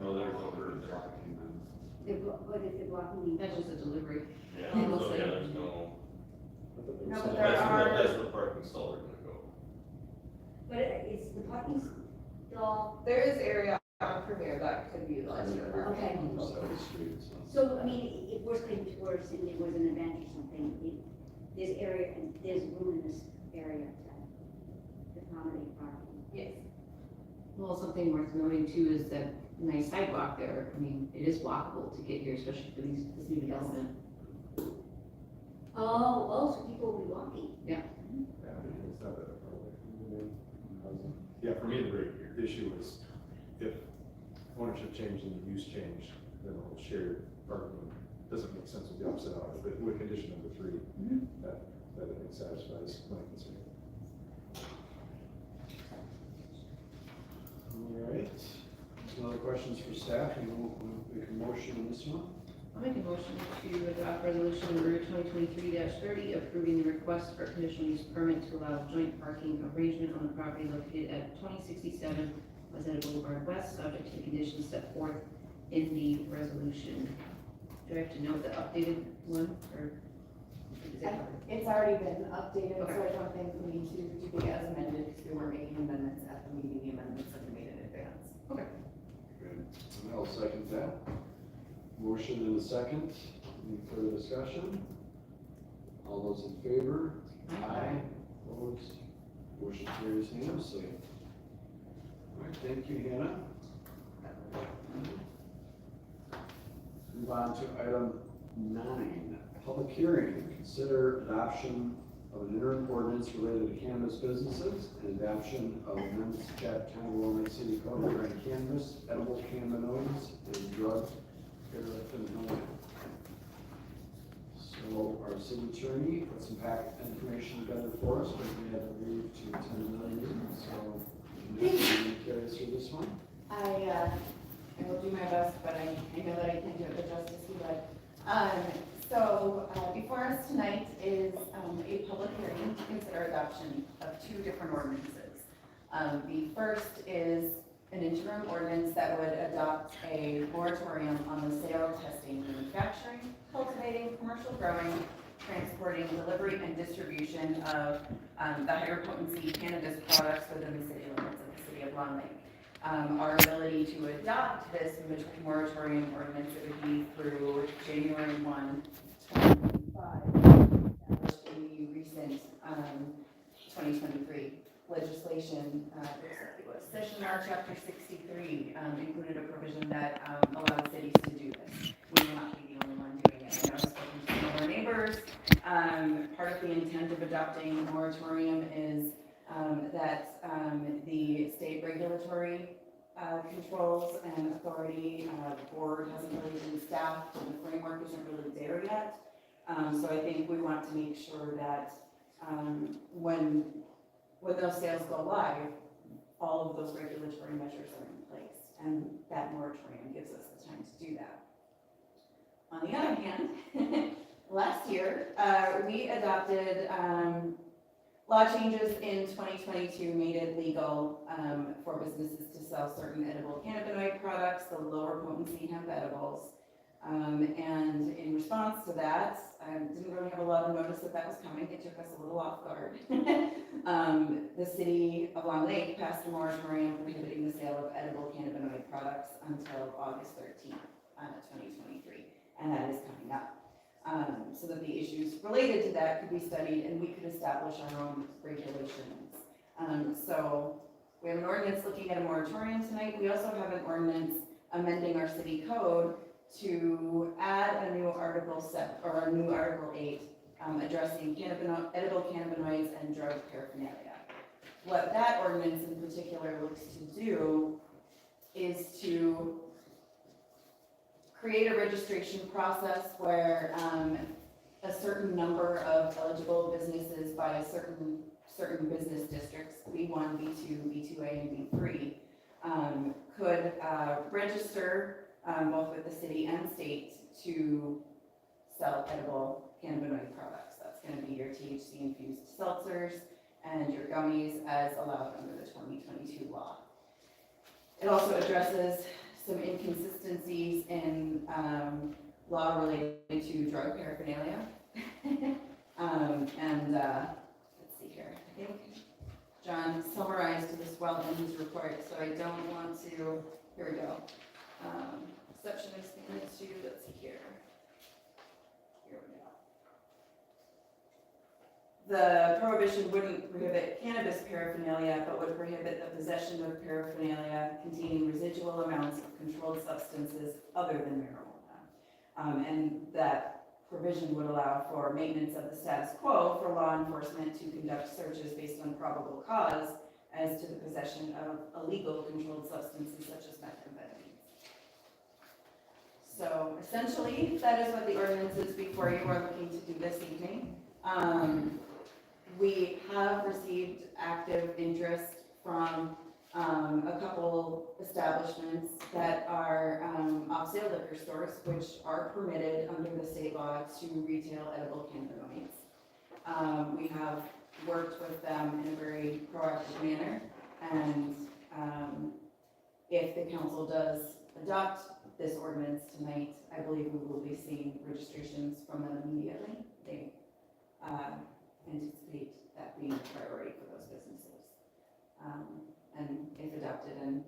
Speaker 6: No, there's no room there.
Speaker 5: What if they're blocking the?
Speaker 2: That's just a delivery.
Speaker 6: Yeah,
Speaker 2: It looks
Speaker 6: so
Speaker 2: like-
Speaker 6: yeah, there's no,
Speaker 11: No, but
Speaker 6: that's where the parking stall are gonna go.
Speaker 5: But it's the parking stall,
Speaker 11: There is area on Premier that could be utilized for parking.
Speaker 5: okay. So, I mean, if worst came to worst and it was an event or something, there's area, there's room in this area to accommodate parking.
Speaker 11: Yes.
Speaker 2: Well, something worth noting too is that nice sidewalk there. I mean, it is walkable to get here, especially for this new development.
Speaker 5: Oh, so people will be walking.
Speaker 4: Yeah, it's not that far away. Yeah, for me, the issue is if ownership changed and the use changed, then the whole shared parking doesn't make sense with the opposite of it, but with condition number 3, that I think satisfies my concern.
Speaker 3: All right, some other questions for staff, you want to make a motion on this one?
Speaker 2: I'll make a motion to adopt resolution number 2023-30, approving the request for conditional use permit to allow joint parking arrangement on the property located at 2067 Westside Boulevard West, subject to the conditions set forth in the resolution. Do I have to note the updated one, or is it covered?
Speaker 12: It's already been updated, so
Speaker 2: Okay.
Speaker 12: I don't think we need to be as amended, because we were making amendments at the meeting, the amendments that we made in advance.
Speaker 2: Okay.
Speaker 3: Good, and I'll second that. Motion and a second, any further discussion? All those in favor? Opposed? Motion carries unanimously. All right, thank you, Hannah. Move on to item 9, public hearing. Consider adoption of an interim ordinance related to cannabis businesses and adoption of amendments to chapter 10 of Willamette City Code regarding cannabis, edible cannabinoids, and drug paraphernalia. So our city attorney put some packet information together for us, but we had to leave to attend another meeting, so can you carry us through this one?
Speaker 12: I will do my best, but I know that I can do it the justice you would. Before us tonight is a public hearing to consider adoption of 2 different ordinances. The first is an interim ordinance that would adopt a moratorium on the sale, testing, manufacturing, cultivating, commercial growing, transporting, delivery, and distribution of the higher potency cannabis products within the city limits of the city of Long Lake. Our ability to adopt this moratorium ordinance, it would be through January 1, 2025, established in the recent 2023 legislation. Session R, Chapter 63 included a provision that allowed cities to do this. We will not be the only one doing it. I know I've spoken to some of our neighbors. Part of the intent of adopting a moratorium is that the state regulatory controls and authority, the board hasn't really been staffed, and the framework isn't really there yet. So I think we want to make sure that when those sales go live, all of those regulatory measures are in place, and that moratorium gives us the time to do that.
Speaker 2: On the other hand, last year, we adopted law changes in 2022 made it legal for businesses to sell certain edible cannabinoid products, the lower potency hemp edibles. And in response to that, I didn't really have a lot of notice that was coming. It took us a little off guard. The city of Long Lake passed a moratorium prohibiting the sale of edible cannabinoid products until August 13th, 2023, and that is coming up. So that the issues related to that could be studied and we could establish our own regulations. So we have an ordinance looking at a moratorium tonight. We also have an ordinance amending our city code to add a new Article 7, or a new Article 8, addressing edible cannabinoids and drug paraphernalia. What that ordinance in particular looks to do is to create a registration process where a certain number of eligible businesses by a certain business districts, B1, B2, B2A, and B3, could register both with the city and state to sell edible cannabinoid products. That's going to be your THC-infused seltzers and your gummies as allowed under the 2022 law. It also addresses some inconsistencies in law related to drug paraphernalia. Let's see here, I think John summarized this well in his report, so I don't want to, here we go. Exception expanded to, let's see here. Here we go. The prohibition wouldn't prohibit cannabis paraphernalia, but would prohibit the possession of paraphernalia containing residual amounts of controlled substances other than marijuana. And that provision would allow for maintenance of the status quo for law enforcement to conduct searches based on probable cause as to the possession of illegal controlled substances such as methamphetamine. So essentially, that is what the ordinance is before you are looking to do this evening. We have received active interest from a couple establishments that are off-sale liquor stores, which are permitted under the state law to retail edible cannabinoids. We have worked with them in a very proactive manner, and if the council does adopt this ordinance tonight, I believe we will be seeing registrations from them immediately. They anticipate that being a priority for those businesses. And if adopted and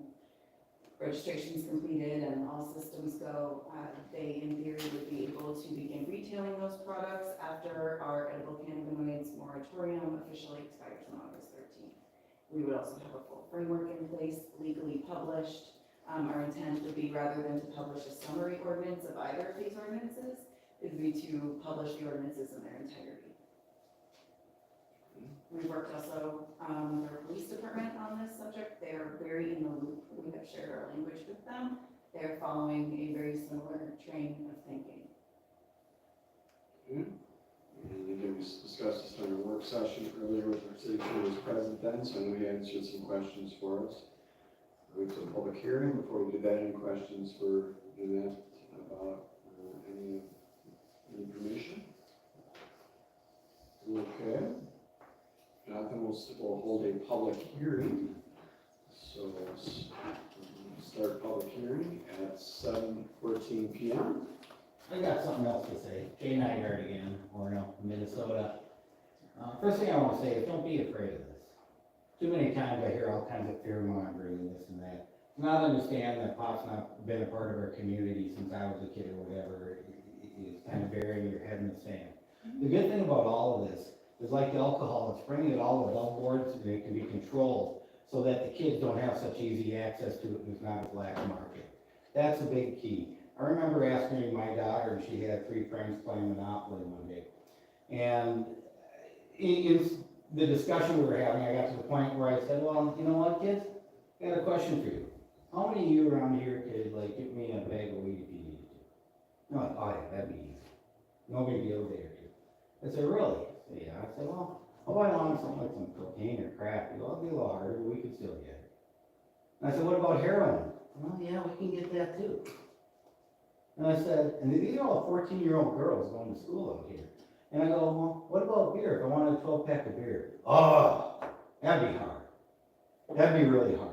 Speaker 2: registrations completed and all systems go, they in theory would be able to begin retailing those products after our edible cannabinoids moratorium officially expires on August 13th. We would also have a full framework in place, legally published. Our intent would be, rather than to publish a summary ordinance of either of these ordinances, it would be to publish the ordinances in their entirety. We've worked also with our police department on this subject. They are very in the loop. We have shared our language with them. They are following a very similar train of thinking.
Speaker 3: And again, we discussed this in our work session earlier with our city attorney was present then, so I know he answered some questions for us. Going to the public hearing. Before we do that, any questions for Jeanette about any information? Okay. Jonathan will hold a public hearing. So let's start public hearing at 7:14 p.m.
Speaker 7: I got something else to say. Jay Nygaard again, Orono, Minnesota. First thing I want to say is don't be afraid of this. Too many times I hear all kinds of fear mongering, this and that. Not understand that pot's not been a part of our community since I was a kid or whatever. It's kind of burying your head in the sand. The good thing about all of this is like the alcohol, it's bringing it all above boards and it can be controlled so that the kids don't have such easy access to it. There's not a black market. That's a big key. I remember asking my daughter, and she had 3 friends playing Monopoly one day. And in the discussion we were having, I got to the point where I said, well, you know what, kids? I got a question for you. How many of you around here could, like, give me a bag of weed if you needed to? They're like, oh yeah, that'd be easy. No big deal there. I said, really? Yeah. I said, well, how about on something like some cocaine or crack? Well, it'd be a little harder, but we could still get it. And I said, what about heroin? Well, yeah, we can get that too. And I said, and these are all 14-year-old girls going to school out here. And I go, well, what about beer? If I wanted a 12-pack of beer. Oh, that'd be hard. That'd be really hard.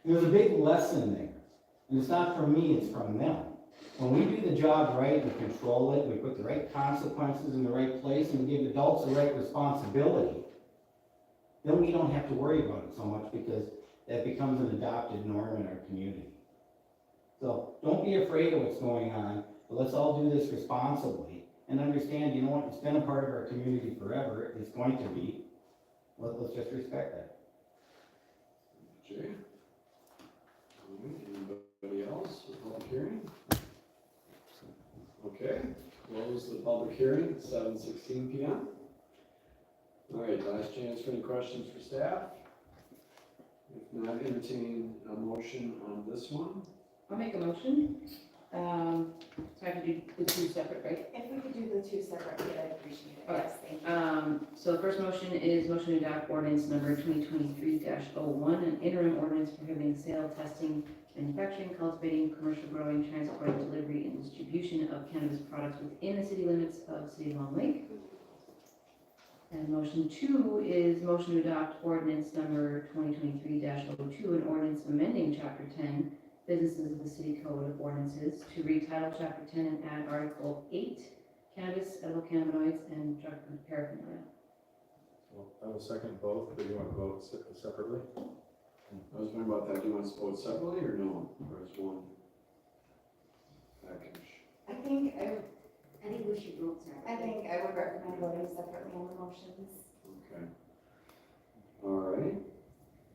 Speaker 7: And there's a big lesson there. And it's not from me, it's from them. When we do the job right and control it, we put the right consequences in the right place and we give adults the right responsibility, then we don't have to worry about it so much because that becomes an adopted norm in our community. So don't be afraid of what's going on, but let's all do this responsibly and understand, you know what, it's been a part of our community forever, it's going to be. Let's just respect that.
Speaker 3: Jay? Anybody else for public hearing? Okay, close the public hearing at 7:16 p.m. All right, last chance for any questions for staff. If not, entertain a motion on this one.
Speaker 8: I'll make a motion. So I have to do the two separate, right?
Speaker 2: If we could do the two separate, I'd appreciate it.
Speaker 8: Okay.
Speaker 2: Yes, thank you.
Speaker 8: So the first motion is motion to adopt ordinance number 2023-01, an interim ordinance prohibiting sale, testing, manufacturing, cultivating, commercial growing, transport, delivery, and distribution of cannabis products within the city limits of City of Long Lake. And motion two is motion to adopt ordinance number 2023-02, an ordinance amending chapter 10, businesses of the city code of ordinances, to retitle chapter 10 and add article 8, cannabis, edible cannabinoids, and drug paraphernalia.
Speaker 4: Well, I will second both, but you want to vote separately?
Speaker 3: I was wondering about that. Do you want us to vote separately or no? Or is one package?
Speaker 2: I think
Speaker 5: we should vote separately.
Speaker 2: I think I would recommend voting separately on the motions.
Speaker 3: Okay. All right.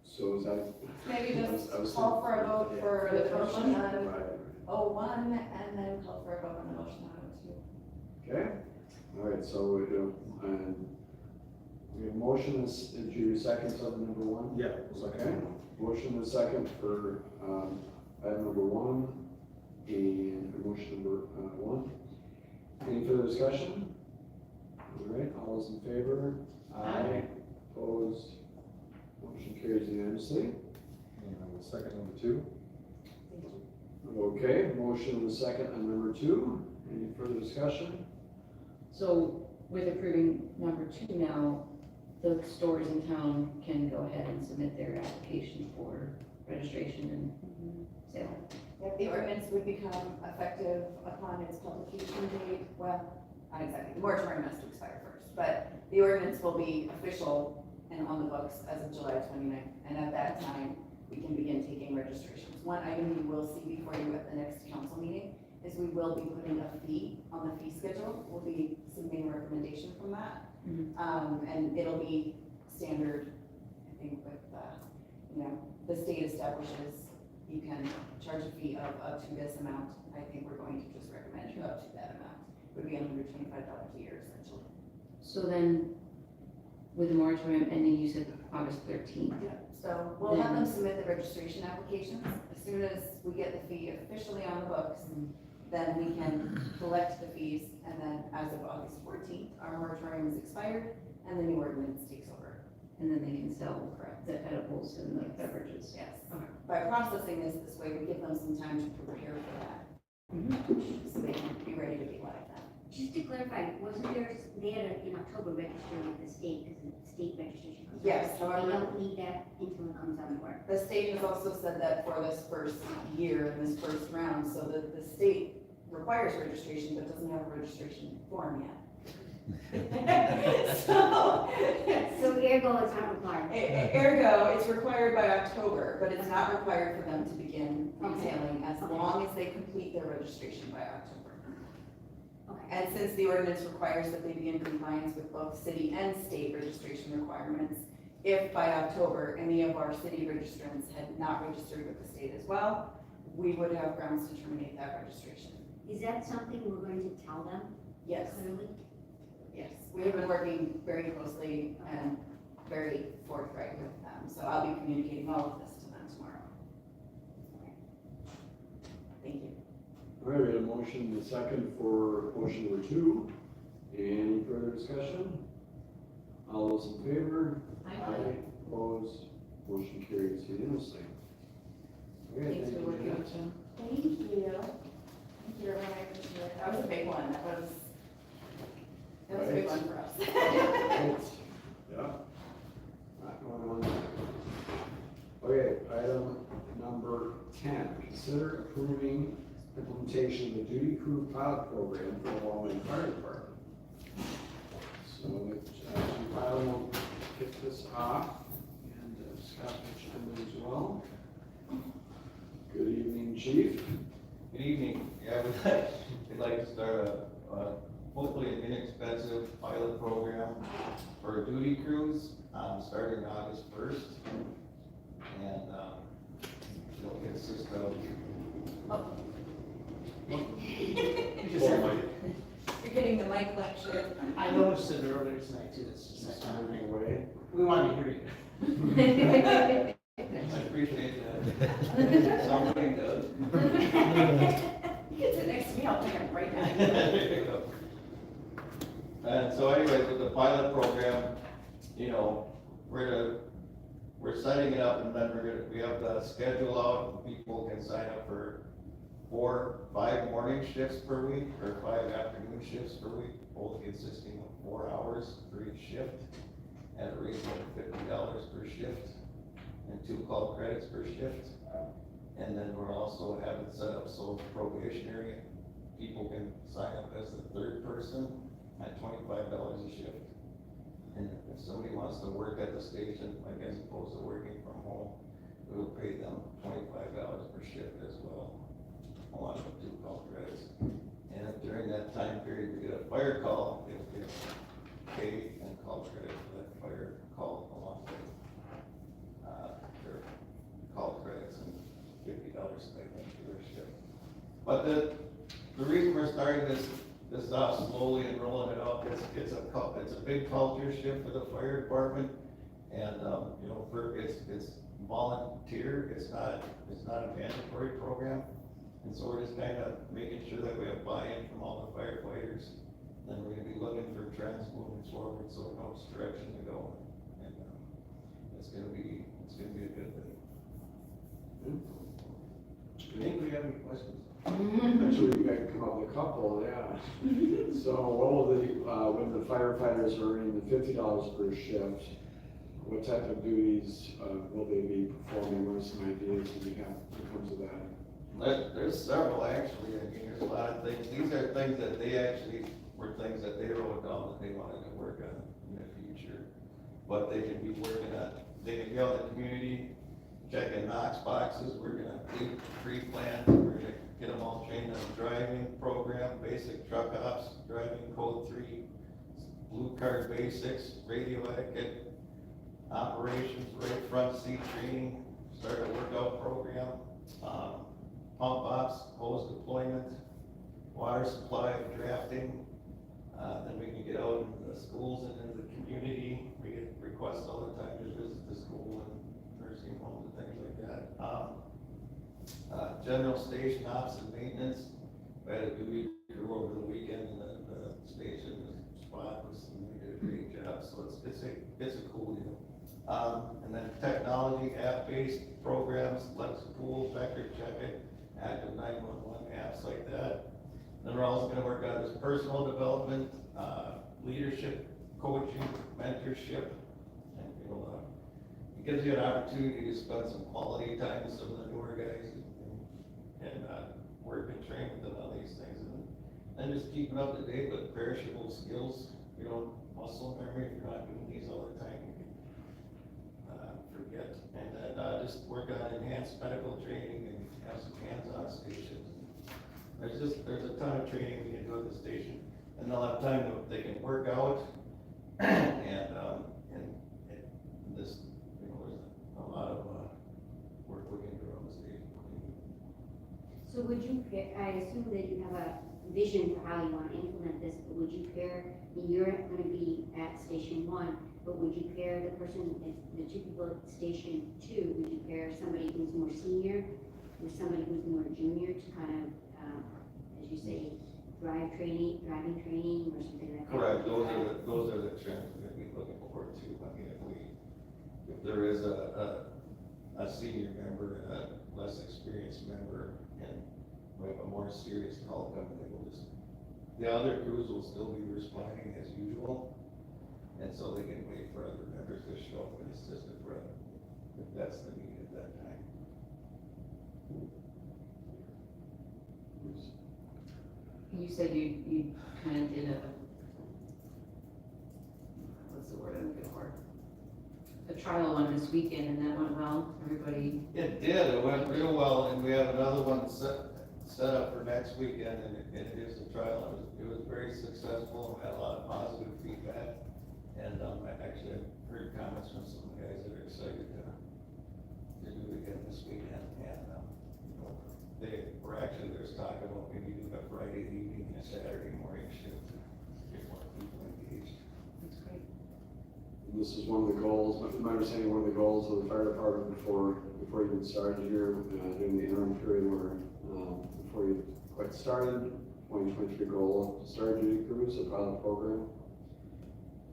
Speaker 3: So is that?
Speaker 2: Maybe
Speaker 3: I was
Speaker 2: just call for a vote for the motion on
Speaker 3: Right.
Speaker 2: 01 and then call for a vote on the motion on 02.
Speaker 3: Okay. All right. So we do, and we have motion is, did you second on number one?
Speaker 4: Yeah.
Speaker 3: Okay. Motion is second for, item number 1 and motion number 1. Any further discussion? All right, all those in favor?
Speaker 8: Aye.
Speaker 3: Opposed? Motion carries unanimously.
Speaker 4: And I will second number 2.
Speaker 3: Okay, motion and a second on number 2. Any further discussion?
Speaker 8: So with approving number 2 now, the stores in town can go ahead and submit their application for registration and sale.
Speaker 2: Yep, the ordinance would become effective upon its publication date, well, not exactly, the moratorium has to expire first, but the ordinance will be official and on the books as of July 29th, and at that time, we can begin taking registrations. One item you will see before you at the next council meeting is we will be putting a fee on the fee schedule, we'll be submitting a recommendation from that. And it'll be standard, I think, with, the state establishes you can charge a fee of up to this amount. I think we're going to just recommend you up to that amount. It would be $125 a year essentially.
Speaker 8: So then, with the moratorium ending, you said August 13th.
Speaker 2: So we'll have them submit the registration applications. As soon as we get the fee officially on the books, then we can collect the fees. And then as of August 14th, our moratorium is expired and the new ordinance takes over.
Speaker 8: And then they can sell the edibles and the beverages.
Speaker 2: Yes.
Speaker 8: Okay.
Speaker 2: By processing this way, we give them some time to prepare for that. So they can be ready to be live then.
Speaker 5: Just to clarify, wasn't there, they had in October registering with the state, because the state registration comes out.
Speaker 2: Yes,
Speaker 5: So they
Speaker 2: however-
Speaker 5: don't need that until it comes on board.
Speaker 2: The state has also said that for this first year, this first round, so that the state requires registration but doesn't have a registration form yet.
Speaker 5: So ergo, it's not required.
Speaker 2: Ergo, it's required by October, but it's not required for them to begin retailing as
Speaker 5: Okay.
Speaker 2: long as they complete their registration by October.
Speaker 5: Okay.
Speaker 2: And since the ordinance requires that they be in compliance with both city and state registration requirements, if by October any of our city registrants had not registered with the state as well, we would have grounds to terminate that registration.
Speaker 5: Is that something we're going to tell them
Speaker 2: Yes,
Speaker 5: clearly?
Speaker 2: yes. We have been working very closely and very forthright with them, so I'll be communicating all of this to them tomorrow. Thank you.
Speaker 3: All right, we had a motion and a second for motion number 2. Any further discussion? All those in favor? Opposed? Motion carries unanimously. Okay,
Speaker 2: Thanks
Speaker 3: thank
Speaker 2: for
Speaker 3: you,
Speaker 2: working
Speaker 3: Jeanette.
Speaker 2: with them.
Speaker 5: Thank you.
Speaker 2: Thank you, everyone. I
Speaker 3: item number 10, consider approving implementation of the duty crew pilot program for the Long Lake Fire Department. So, Chief Byron will kick this off, and Scott will chime in as well. Good evening, Chief.
Speaker 13: Good evening. Yeah, we'd like to start a hopefully an inexpensive pilot program for duty crews, starting August 1st. And, it'll consist of.
Speaker 2: You're getting the mic lecture.
Speaker 7: I noticed it earlier tonight too, it's just not moving away. We want to hear you.
Speaker 13: I appreciate that. Somebody does.
Speaker 2: You can sit next to me, I'll take it right now.
Speaker 13: There you go. And so anyways, with the pilot program, you know, we're setting it up, and then we have the schedule out, people can sign up for 5 morning shifts per week, or 5 afternoon shifts per week, both consisting of 4 hours for each shift, at a rate of $50 per shift, and 2 call credits per shift. And then we're also having it set up so probationary people can sign up as the 3rd person at $25 a shift. And if somebody wants to work at the station, like as opposed to working from home, we'll pay them $25 per shift as well, along with 2 call credits. And if during that time period we get a fire call, they'll get pay and call credit for that fire call, along with their call credits and $50 stipend for their shift. But the reason we're starting this off slowly and rolling it out, it's a big culture shift for the fire department, and you know, it's volunteer, it's not a mandatory program, and so we're just kind of making sure that we have buy-in from all the firefighters. Then we're going to be looking for trends moving forward, so we know which direction to go, and it's going to be a good thing. Anybody have any questions?
Speaker 3: Actually, you guys come up with a couple, yeah. So what will when the firefighters are earning the $50 per shift, what type of duties will they be performing? What are some ideas that you have when it comes to that?
Speaker 13: There's several actually. I mean, there's a lot of things. These are things that they actually were things that they wrote down that they wanted to work on in the future. But they can be working on, they can be out in the community, checking Knox boxes. We're gonna do pre-plan. We're gonna get them all trained on the driving program, basic truck ops, driving code 3, blue card basics, radio etiquette, operations, right front seat training, start a workout program, pump ops, hose deployment, water supply, drafting. Then we can get out into the schools and into the community. We get requests all the time to visit the school and nursing homes and things like that. General station ops and maintenance. We had a duty crew over the weekend, and the station was spotless, and they did a great job. So it's a cool deal. And then technology, app-based programs, Let's Pool, Vector Check It, Active 911 apps like that. Then we're also going to work on this personal development, leadership, coaching, mentorship, and it gives you an opportunity to spend some quality time with some of the newer guys and work and train with them on these things, and just keeping up to date with perishable skills. You know, muscle memory. If you're not doing these all the time, you can forget. And then just work on enhanced medical training and have some hands-on stations. There's a ton of training we can do at the station, and they'll have time they can work out, and this, you know, there's a lot of work we can do on the station.
Speaker 5: So would you pair, I assume that you have a vision for how you want to implement this, but would you pair, you're going to be at station 1, but would you pair the 2 people at station 2, would you pair somebody who's more senior with somebody who's more junior to kind of, as you say, driving training or something like that?
Speaker 13: Correct, those are the trends we're gonna be looking forward to. I mean, if there is a senior member and a less experienced member, and we have a more serious call coming, the other crews will still be responding as usual, and so they can wait for other members to show up and assist if that's the need at that time.
Speaker 12: you said you kind of did what's the word I'm looking for? A trial one this weekend, and that went well, everybody,
Speaker 13: It did, it went real well, and we have another one set up for next weekend, and it is a trial. It was very successful, we had a lot of positive feedback, and, I actually heard comments from some guys that are excited to do it again this weekend, and, there's talk about maybe doing a Friday evening and a Saturday morning shift to get more people engaged.
Speaker 12: that's great.
Speaker 3: And this is one of the goals, my understanding, one of the goals of the fire department before you even started here, during the interim period where, before you quite started, 2023 goal to start duty crews, a pilot program.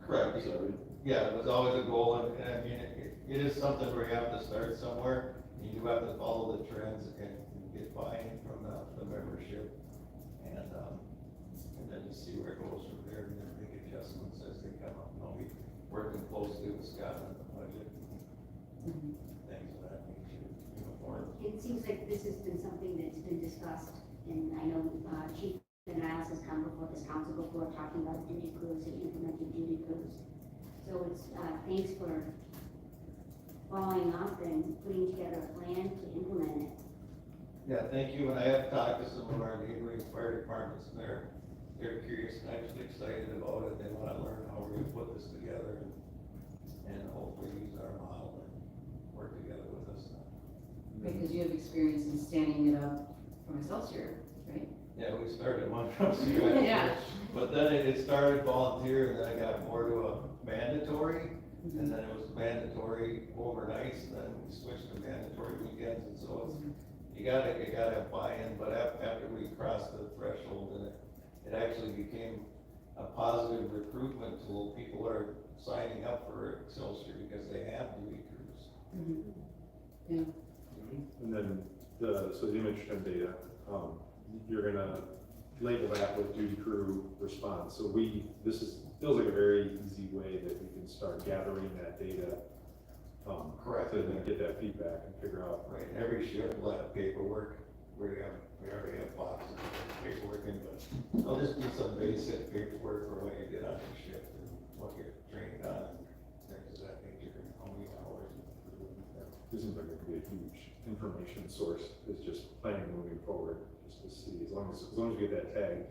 Speaker 13: Correct.
Speaker 3: Sorry.
Speaker 13: Yeah, it was always a goal, and I mean, it is something where you have to start somewhere, and you have to follow the trends and get buy-in from the membership, and then you see where it goes from there, and then make adjustments as they come up. You know, we working closely with Scott on the budget, and things of that nature, uniform.
Speaker 5: It seems like this has been something that's been discussed, and I know Chief Niles has come before this council before talking about duty crews and implementing duty crews. So it's, thanks for following up and putting together a plan to implement it.
Speaker 13: Yeah, thank you, and I have talked to some of our neighboring fire departments, and they're curious and actually excited about it. They wanna learn how we're gonna put this together and hopefully use our model and work together with us.
Speaker 12: Because you have experience in standing it up from Excelsior, right?
Speaker 13: Yeah, we started one from CUS.
Speaker 12: Yeah.
Speaker 13: But then it started volunteer, and then I got more to a mandatory, and then it was mandatory overnights, and then we switched to mandatory weekends, and so it's, you gotta have buy-in, but after we crossed the threshold, and it actually became a positive recruitment tool. People are signing up for Excelsior because they have duty crews.
Speaker 12: Yeah.
Speaker 4: And then so the image and data, you're gonna label that with duty crew response. So feels like a very easy way that we can start gathering that data.
Speaker 13: Correct.
Speaker 4: To then get that feedback and figure out.
Speaker 13: Right, every shift will have paperwork, we already have boxes of paperwork in, but I'll just do some basic paperwork for what you did on your shift and what you're trained on, things of that nature, and how many hours.
Speaker 4: This seems like it could be a huge information source, it's just planning moving forward, just to see, as long as you get that tag.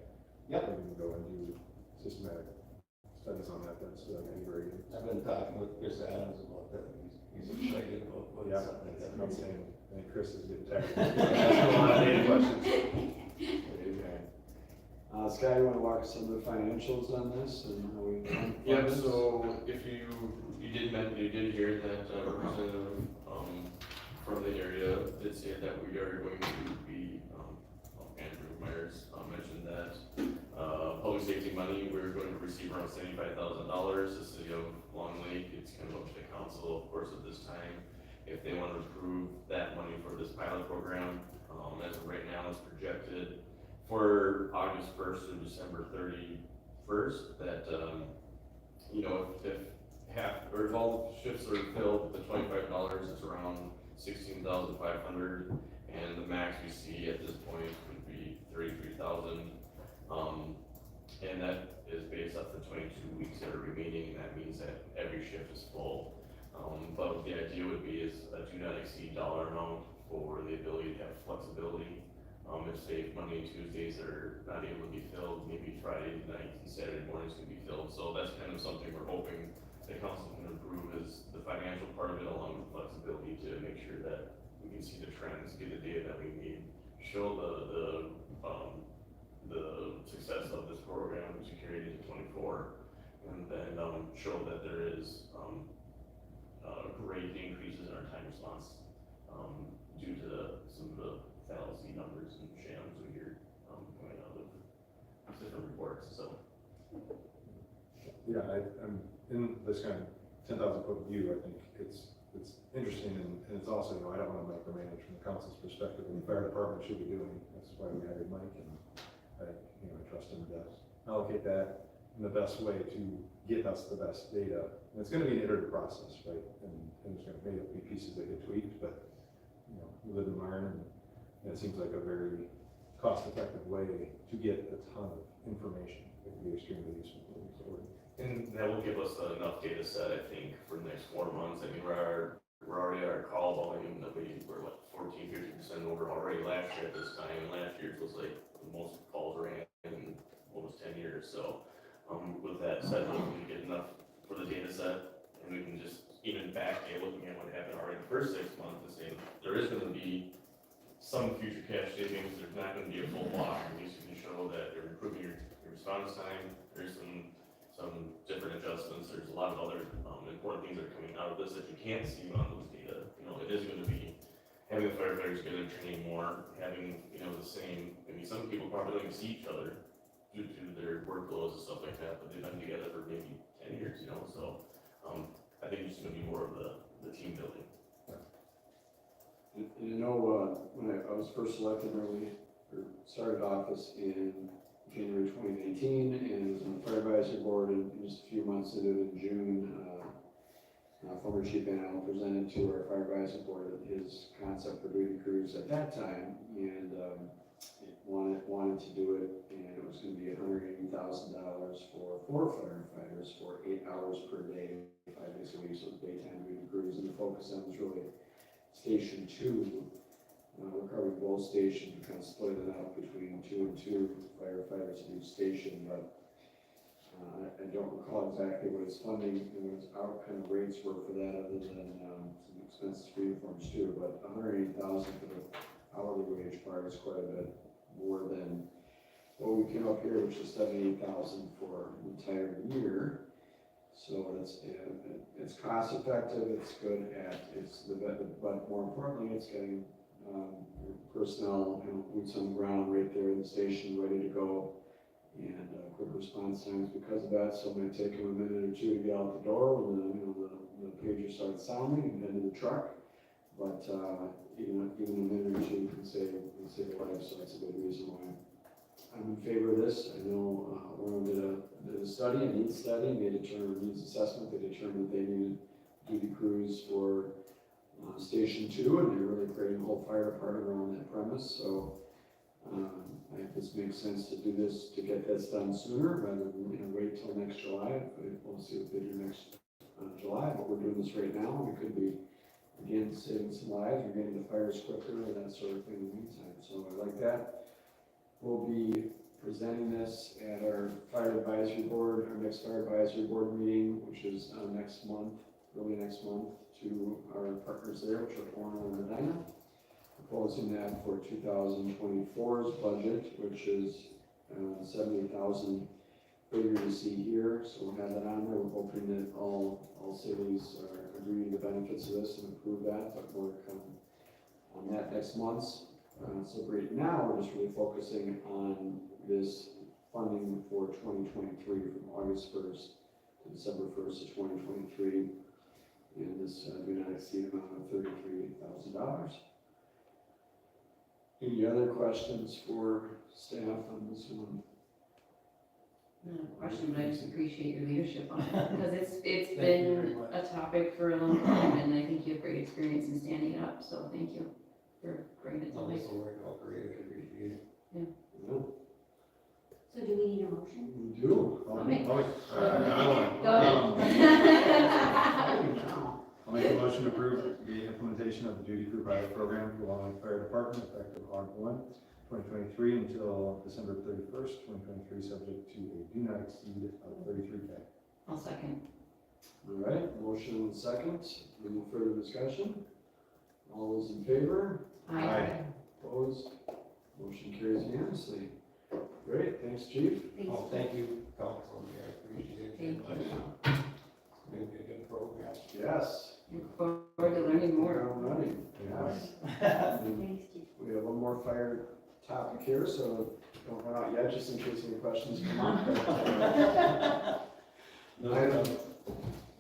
Speaker 13: Yep.
Speaker 4: We can go and do systematic studies on that, that's very good.
Speaker 13: I've been talking with Chris Adams about that, he's excited about putting
Speaker 4: Yeah,
Speaker 13: something like that.
Speaker 4: I'm saying, I think Chris is getting tagged. Asking a lot of data questions.
Speaker 3: Scott, you wanna walk us some of the financials on this and how we?
Speaker 10: Yep, so if you did hear that representative, from the area did say that we are going to be, Andrew Myers, mentioned that, public safety money, we're going to receive around $75,000, the city of Long Lake, it's kind of up to the council, of course, at this time, if they want to approve that money for this pilot program. As of right now, it's projected for August 1st through December 31st, that, if half, or if all shifts are filled, the $25, it's around $16,500, and the max we see at this point would be $33,000. And that is based off the 22 weeks that are remaining, and that means that every shift is full. But what the idea would be is a do not exceed dollar amount for the ability to have flexibility. If say Monday and Tuesdays are not able to be filled, maybe Friday night and Saturday mornings can be filled. So that's kind of something we're hoping the council can improve, is the financial part of it, along with flexibility to make sure that we can see the trends, get the data that we need, show the success of this program, which we carried into 24, and then show that there is great increases in our time response due to some of the fallacy numbers and shams we hear coming out of different reports. So
Speaker 4: Yeah, I'm in this kind of 10,000 foot view. I think it's interesting, and it's also, I don't want to micromanage from the council's perspective, and the fire department should be doing. That's why we hired Mike, and I trust him to allocate that in the best way to get us the best data. And it's going to be an iterative process, right? And there's going to be pieces that get tweaked, but we live and learn, and it seems like a very cost-effective way to get a ton of information. It could be extremely useful moving forward.
Speaker 10: And that will give us enough data set, I think, for the next 4 months. I mean, we're already at our call volume that we're like 14-15% over already last year at this time. And last year's was like the most calls ran in almost 10 years. So with that said, we can get enough for the data set, and we can just even backdate looking at what happened already in the first 6 months and saying there is going to be some future cash savings. There's not going to be a full block. At least you can show that you're improving your response time. There's some different adjustments. There's a lot of other important things that are coming out of this that you can't see on those data. You know, it is going to be having the firefighters get in training more, having, you know, the same, I mean, some people probably don't even see each other due to their workloads and stuff like that, but they've been together for maybe 10 years, you know, so I think it's going to be more of the team building.
Speaker 3: And you know, when I was first elected started office in January 2019, and was on the fire advisory board, and just a few months into it in June, former chief animal presented to our fire advisory board his concept for duty crews at that time, and wanted to do it, and it was going to be $180,000 for 4 firefighters for 8 hours per day, 5 days a week, so daytime duty crews, and the focus on was really Station 2. We're covering both stations. We kind of split it out between 2 and 2 firefighters at each station, but I don't recall exactly what its funding and what its out kind of rates were for that, other than some expenses for uniforms too. But $180,000 for the hourly wage part is quite a bit more than what we came up here, which is $78,000 for an entire year. So it's cost effective. It's good at but more importantly, it's getting personnel, you know, boots on the ground right there in the station, ready to go, and quick response times because of that. So it might take them a minute or two to get out the door when the pager starts sounding and head to the truck. But even a minute or two can save a life. So that's a good reason why I'm in favor of this. I know Orno did a study, a needs study, and they determined needs assessment. They determined that they needed duty crews for Station 2, and they're really creating a whole fire department around that premise. So I think this makes sense to do this, to get this done sooner rather than, you know, wait till next July. We'll see what they do next July, but we're doing this right now. We could be, again, saving some lives, or getting the fires quicker, and that sort of thing in the meantime. So I like that. We'll be presenting this at our fire advisory board, our next fire advisory board meeting, which is next month, early next month, to our partners there, which are Orno and Medina, proposing that for 2024's budget, which is 70,000 figure you see here. So we'll have that on there. We're hoping that all cities agree to the benefits of this and approve that, but more to come on that next month. So right now, we're just really focusing on this funding for 2023 from August 1st to December 1st of 2023. And this do not exceed amount of $33,000. Any other questions for staff on this one?
Speaker 12: Not a question, but I just appreciate your leadership on it, because it's been a topic for a long time, and I think you have great experience in standing it up, so thank you for bringing it to light.
Speaker 3: Yeah.
Speaker 5: So do we need a motion?
Speaker 3: We do.
Speaker 12: I'll make-
Speaker 4: Go I'll make a motion to approve the implementation of the duty crew pilot program for Long Lake Fire Department effective August 1, 2023 until December 31st, 2023, subject to a do not exceed of $33,000.
Speaker 12: I'll second.
Speaker 3: All right, motion and second. Any further discussion? All those in favor?
Speaker 12: Aye.
Speaker 3: Opposed? Motion carries unanimously. Great, thanks, Chief.
Speaker 5: Thanks.
Speaker 7: Oh, thank you, council, I appreciate it.
Speaker 12: Thank you.
Speaker 7: It's gonna be a good program.
Speaker 3: Yes.
Speaker 12: Look forward to learning more.
Speaker 3: We're running. Yes. And
Speaker 5: Thanks, Chief.
Speaker 3: we have one more fire topic here, so don't run out yet, just in case any questions come up.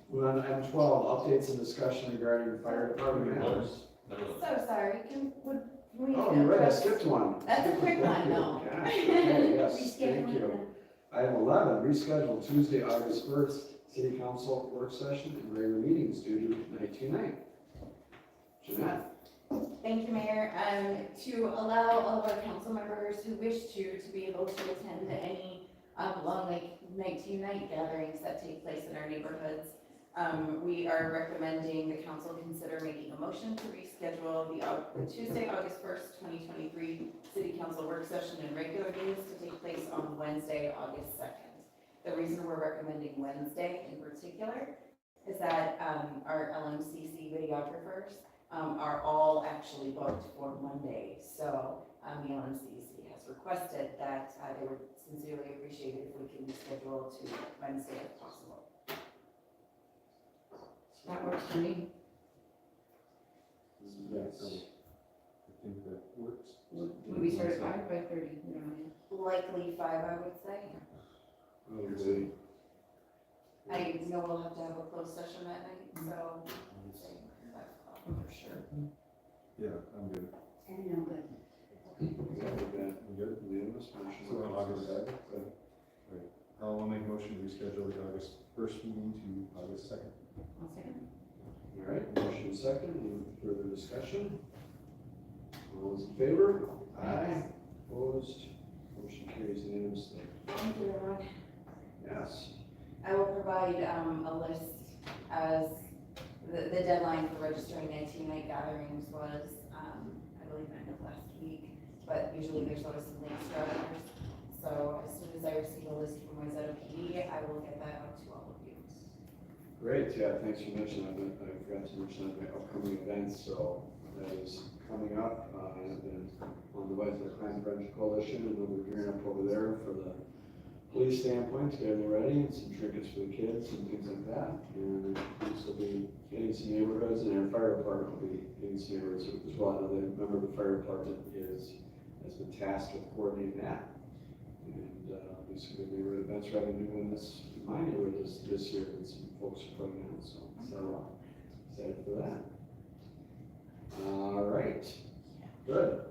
Speaker 3: We're on item 12, updates and discussion regarding fire department matters.
Speaker 2: So sorry, would we?
Speaker 3: Oh, you're right, I skipped one.
Speaker 2: That's a quick one, no.
Speaker 3: Gosh, okay, yes, thank
Speaker 5: Reschedule
Speaker 3: you.
Speaker 5: it.
Speaker 3: Item 11, reschedule Tuesday, August 1st, city council work session and regular meetings due to night to night. Jeanette?
Speaker 2: Thank you, Mayor. To allow all of our council members who wish to be able to attend any Long Lake 19 night gatherings that take place in our neighborhoods, we are recommending the council consider making a motion to reschedule the Tuesday, August 1st, 2023 City Council work session and regular days to take place on Wednesday, August 2nd. The reason we're recommending Wednesday in particular is that our LMCC videographers are all actually booked for Monday. So the LMCC has requested that they would sincerely appreciate it if we can schedule to Wednesday if possible.
Speaker 8: That works for me.
Speaker 4: Yes. I think that works.
Speaker 8: Will we start at 5:30?
Speaker 2: Likely 5, I would say.
Speaker 3: Okay.
Speaker 2: I know we'll have to have a closed session that night, so I'd say 5 o'clock for sure.
Speaker 4: Yeah, I'm good.
Speaker 5: And no good.
Speaker 4: I'm good.
Speaker 3: Unanimous, motion
Speaker 4: So on August
Speaker 3: carries.
Speaker 4: 2nd, right. I'll make a motion to reschedule the August 1st meeting to August 2nd.
Speaker 8: I'll second.
Speaker 3: All right, motion second, any further discussion? All those in favor? Aye. Opposed? Motion carries unanimously.
Speaker 2: Thank you, everyone.
Speaker 3: Yes.
Speaker 2: I will provide a list as the deadline for registering 19-night gatherings was, I believe, end of last week, but usually there's always some late starters. So as soon as I receive a list from my ZOPD, I will get that out to all of you.
Speaker 3: Great, yeah, thanks for mentioning that. I forgot to mention the upcoming events, so that is coming up. I've been on the way to the Crime Prevention Coalition, and we'll be gearing up over there for the police standpoint, getting ready, and some trinkets for the kids and things like that. And this will be getting some neighborhoods, and our fire department will be getting some neighborhoods as well. I know the member of the fire department has been tasked with coordinating that. And there's some good neighborhood events we're having doing this in my neighborhood this year, and some folks are putting on, so excited for that. All right, good.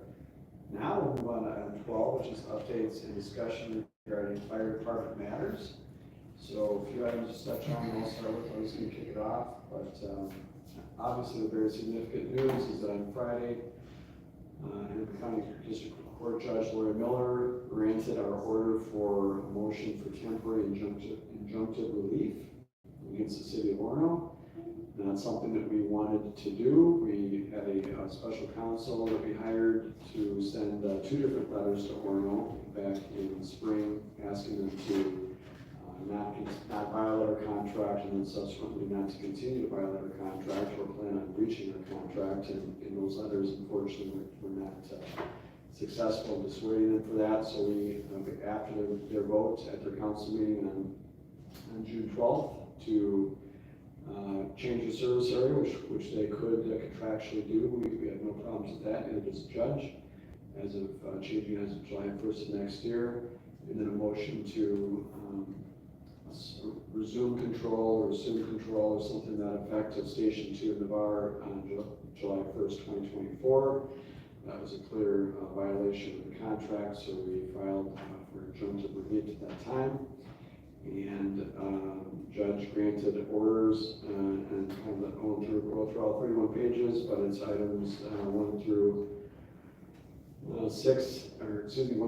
Speaker 3: Now we'll move on to item 12, which is updates and discussion regarding fire department matters. So a few items to touch on, and I'll start with, I'm just going to kick it off, but obviously the very significant news is that on Friday, Hennepin County District Court Judge Lori Miller granted our order for a motion for temporary injunctive relief against the city of Orono. And that's something that we wanted to do. We had a special counsel that we hired to send 2 different letters to Orono back in spring, asking them to not violate our contract, and then subsequently not to continue to violate our contract or plan on breaching our contract. And in those letters, unfortunately, we're not successful in dissuading them for that. So we, after their vote at their council meeting on June 12th, to change the service area, which they could contractually do. We have no problems with that, neither does the judge, as of changing as of July 1st of next year. And then a motion to resume control or assume control or something to that effect of Station 2 in Navarre on July 1st, 2024. That was a clear violation of the contract, so we filed for injunctive relief at that time. And judge granted orders and kind of go through all 31 pages, but it's items 1 through 1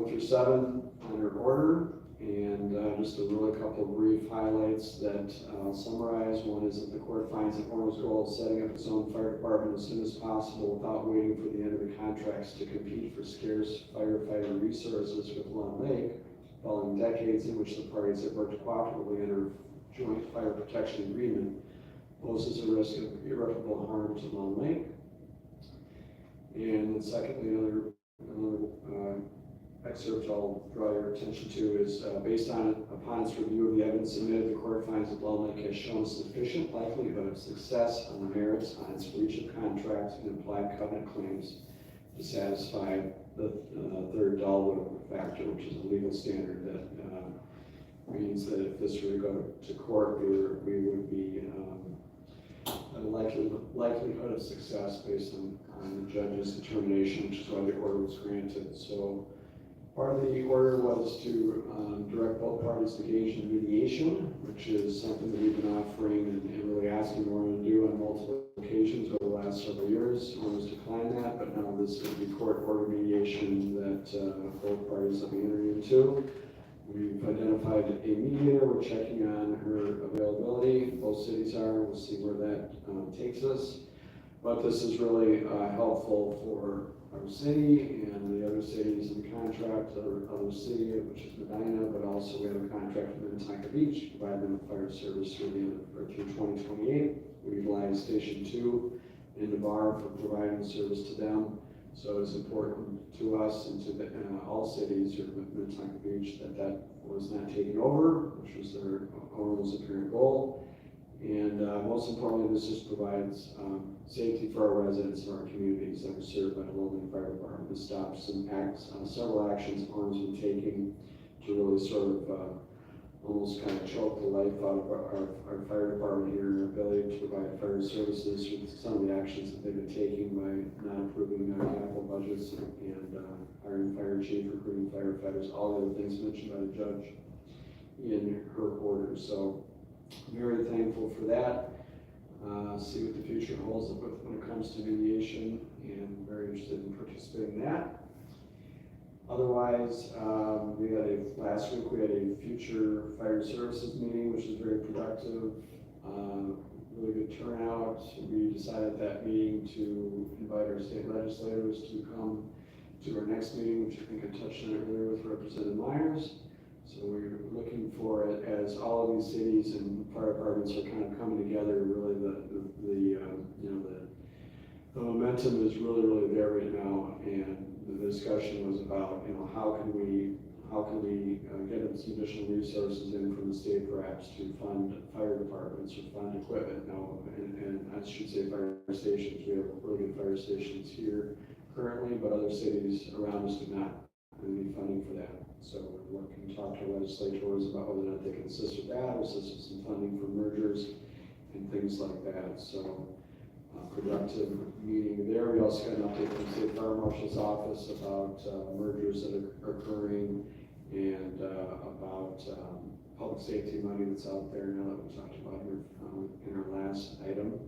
Speaker 3: through 7 on her order. And just a really couple of brief highlights that I'll summarize. One is that the court finds that Orono's goal of setting up its own fire department as soon as possible without waiting for the end of the contracts to compete for scarce firefighter resources with Long Lake, following decades in which the parties have worked cooperatively under a joint fire protection agreement, poses a risk of irreparable harm to Long Lake. And then secondly, another excerpt I'll draw your attention to is based upon its review of the evidence submitted, the court finds that Long Lake has shown sufficient likelihood of success on the merits on its breach of contract and implied covenant claims to satisfy the third Dahlwood factor, which is a legal standard that means that if this were to go to court, we would be a likelihood of success based on the judge's determination, which is why the order was granted. So Part of the order was to direct both parties to engage in mediation, which is something that we've been offering and really asking Orno to do on multiple occasions over the last several years. Orno's declined that, but now this will be court-ordered mediation that both parties will be entering into. We've identified a mediator. We're checking on her availability. Both cities are. We'll see where that takes us. But this is really helpful for our city and the other cities in the contract, other city, which is Medina, but also we have a contract with Minnetonka Beach, provide them with fire service through the end of, or through 2028. We utilize Station 2 in the bar for providing service to them. So it's important to us and to all cities or Minnetonka Beach that was not taken over, which was their owner's apparent goal. And most importantly, this just provides safety for our residents and our communities that are served by the Logan Fire Department. This stops several actions owners been taking to really sort of almost kind of choke the life out of our fire department here and our ability to provide fire services with some of the actions that they've been taking by not approving their capital budgets and hiring fire chief, recruiting firefighters, all the other things mentioned by the judge in her order. So very thankful for that. See what the future holds when it comes to mediation, and very interested in participating in that. Otherwise, last week we had a future fire services meeting, which was very productive, really good turnout. We decided at that meeting to invite our state legislators to come to our next meeting, which I think I touched on earlier with Representative Myers. So we're looking for it as all of these cities and fire departments are kind of coming together. Really, the momentum is really there right now, and the discussion was about how can we get some additional resources in from the state perhaps to fund fire departments or fund equipment. And I should say fire stations. We have really good fire stations here currently, but other cities around us do not need funding for that. So we're looking to talk to legislators about whether or not they can assist with that, or assist with some funding for mergers and things like that. So productive meeting there. We also got an update from the State Fire Marshal's office about mergers that are occurring and about public safety money that's out there now that we talked about here in our last item.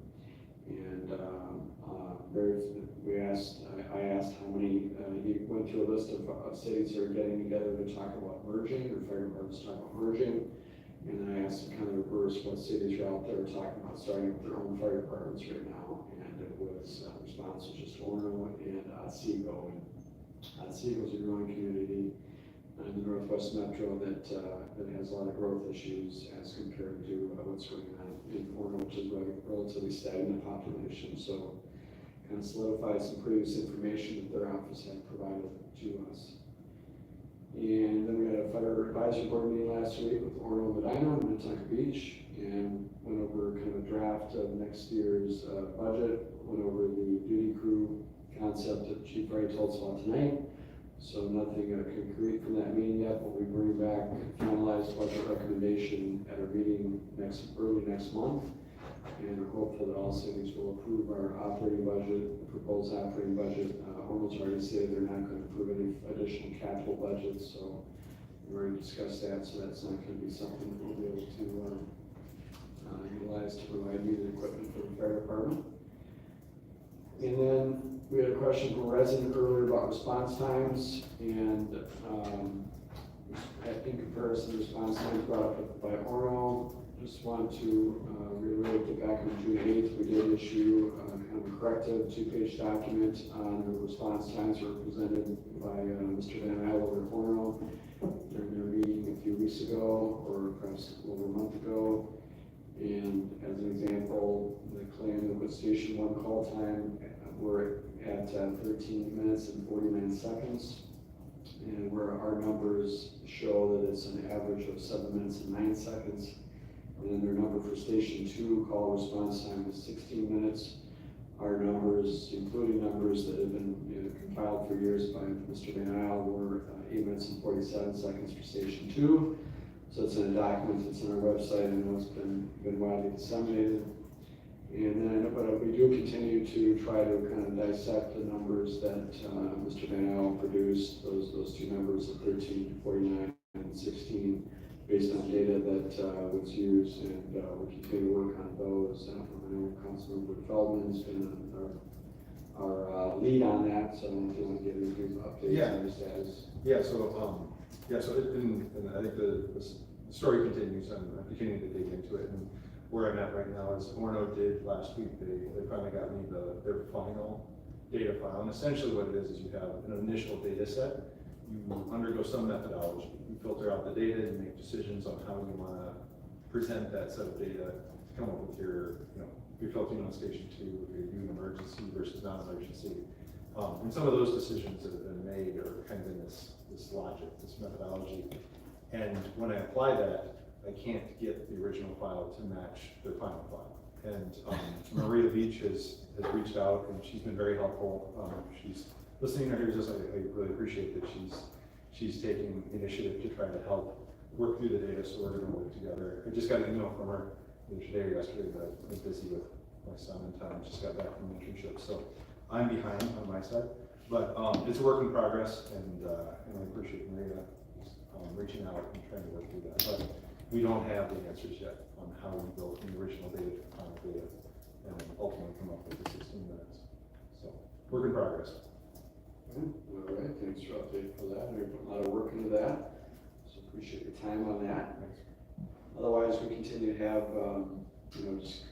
Speaker 3: And I asked how many, he went through a list of cities that are getting together to talk about merging, or fire departments talk about merging. And then I asked him kind of reverse what cities are out there talking about starting with their own fire departments right now. And it was response was just Orno and Otsego. And Otsego is a growing community in the Northwest Metro that has a lot of growth issues as compared to what's going on in Orno, which is relatively stagnant population. So kind of solidified some previous information that their office had provided to us. And then we had a fire advisory board meeting last week with Orno, Medina, and Minnetonka Beach, and went over kind of a draft of next year's budget, went over the duty crew concept that Chief Ray told us about tonight. So nothing concrete from that meeting yet, but we bring back finalized budget recommendation at our meeting early next month. And we're hopeful that all cities will approve our operating budget, the proposed operating budget. Orno's already said they're not going to approve any additional capital budgets, so we've already discussed that, so that's not going to be something that we'll be able to utilize to provide needed equipment for the fire department. And then we had a question from a resident earlier about response times, and in comparison to response times brought up by Orno, just want to reiterate that back on June 8th, we did issue kind of a corrective 2-page document on the response times that were presented by Mr. Van Isle over at Orno during their meeting a few weeks ago, or perhaps over a month ago. And as an example, the claim that with Station 1 call time, we're at 13 minutes and 49 seconds. And where our numbers show that it's an average of 7 minutes and 9 seconds. And then their number for Station 2 call response time is 16 minutes. Our numbers, including numbers that have been compiled for years by Mr. Van Isle, were 8 minutes and 47 seconds for Station 2. So it's in a document that's on our website. I know it's been widely disseminated. And then, but we do continue to try to kind of dissect the numbers that Mr. Van Allen produced, those two numbers of 13, 49, and 16, based on data that was used, and we'll continue to work on those. I know Councilmember Feldman's been our lead on that, so if you want to give me a brief update on the status.
Speaker 4: Yeah, so I think the story continues, I'm continuing to dig into it, and where I'm at right now is Orno did last week, they finally got me their final data file, and essentially what it is you have an initial data set, you undergo some methodology, you filter out the data, you make decisions on how you want to present that set of data, come up with your filtering on station 2, if you're doing emergency versus non-emergency. And some of those decisions that have been made are kind of in this logic, this methodology. And when I apply that, I can't get the original file to match their final file. And Maria Beach has reached out, and she's been very helpful. She's listening to her ears. I really appreciate that she's taking initiative to try to help work through the data, so we're going to work together. I just got an email from her today or yesterday, but I was busy with my son and time. Just got back from the internship, so I'm behind on my side. But it's a work in progress, and I appreciate Maria reaching out and trying to work through that. But we don't have the answers yet on how we go from the original data to final data, and ultimately come up with the 16 minutes. So work in progress.
Speaker 3: All right, thanks for update for that. We put a lot of work into that, so appreciate your time on that. Otherwise, we continue to have, just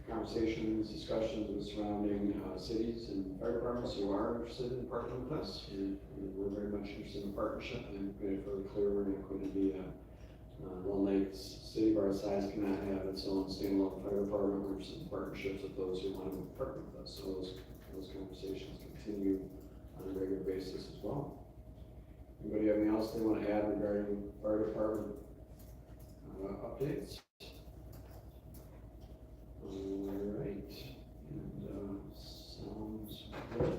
Speaker 3: conversations, discussions with surrounding cities and fire departments who are interested in partnering with us. We're very much interested in partnership, and we've made it really clear we're not going to be Lone Lake city of our size cannot have its own standalone fire department. We're interested in partnerships with those who want to partner with us. So those conversations continue on a regular basis as well. Anybody have anything else they want to add regarding fire department updates? All right, and sounds good.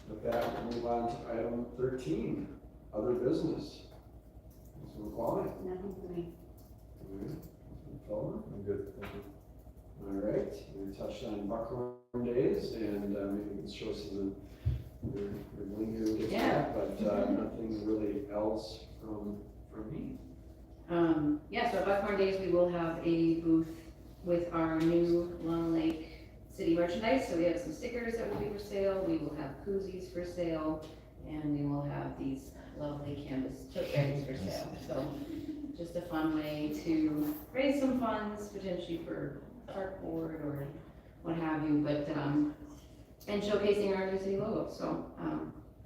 Speaker 3: With that, we'll move on to item 13, other business. Councilman McCauley.
Speaker 5: Nothing for me.
Speaker 3: All right, Feldman.
Speaker 4: I'm good, thank you.
Speaker 3: All right, we touched on Buckhorn days, and maybe we can show some of your bling here, get that, but nothing really else from me.
Speaker 12: Yeah, so at Buckhorn Days, we will have a booth with our new Long Lake City merchandise. So we have some stickers that will be for sale, we will have koozies for sale, and we will have these lovely canvas tote bags for sale. So just a fun way to raise some funds, potentially for park board or what have you, but, and showcasing our new city logo. So,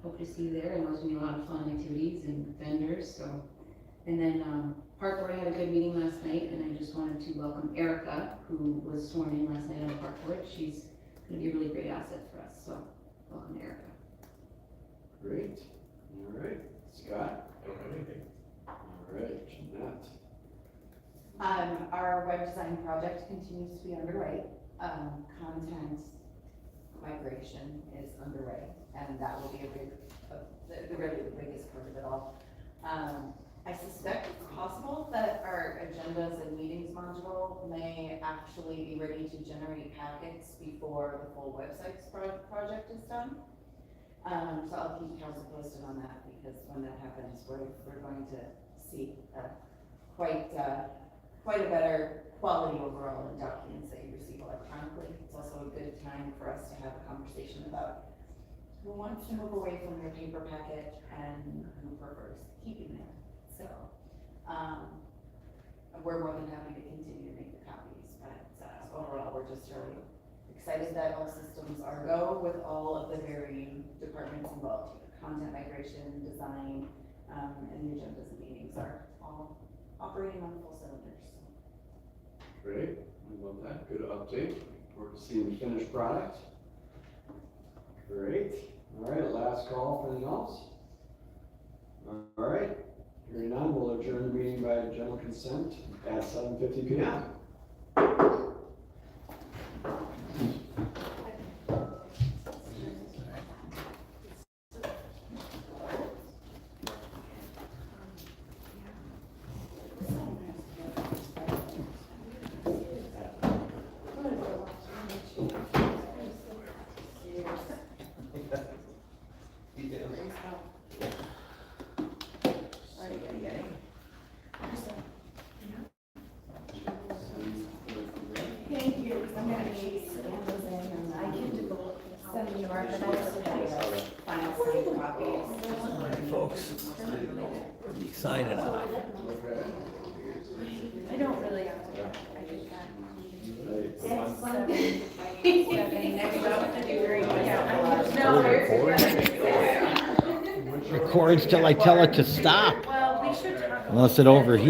Speaker 12: hope to see you there, and there's gonna be a lot of fun activities and vendors, so. And then, Park Board had a good meeting last night, and I just wanted to welcome Erica, who was sworn in last night on the Park Board. She's gonna be a really great asset for us, so welcome Erica.
Speaker 3: Great. All right, Scott.
Speaker 10: I don't have anything.
Speaker 3: All right, Jeanette.
Speaker 2: Our web design project continues to be underway. Content migration is underway, and that will be really the biggest part of it all. I suspect it's possible that our agendas and meetings module may actually be ready to generate packets before the full website project is done. So I'll keep council posted on that, because when that happens, we're going to see quite a better quality overall in documents that you receive electronically. It's also a good time for us to have a conversation about who wants to move away from their paper packet and who prefers keeping it. So, we're more than happy to continue to make the copies, but overall, we're just really excited that all systems are go with all of the varying departments involved. Content migration, design, and the agendas and meetings are all operating on full cylinders.
Speaker 3: Great, I love that, good update. We're seeing the finished product. Great, all right, last call for anything else? All right, hearing none, we'll adjourn the meeting by general consent at 7:50 p.m.
Speaker 1: folks. Be signing off.
Speaker 12: I don't really have to, I think
Speaker 1: Records till I tell it to stop,
Speaker 12: Well, we should talk.
Speaker 1: unless it overheats.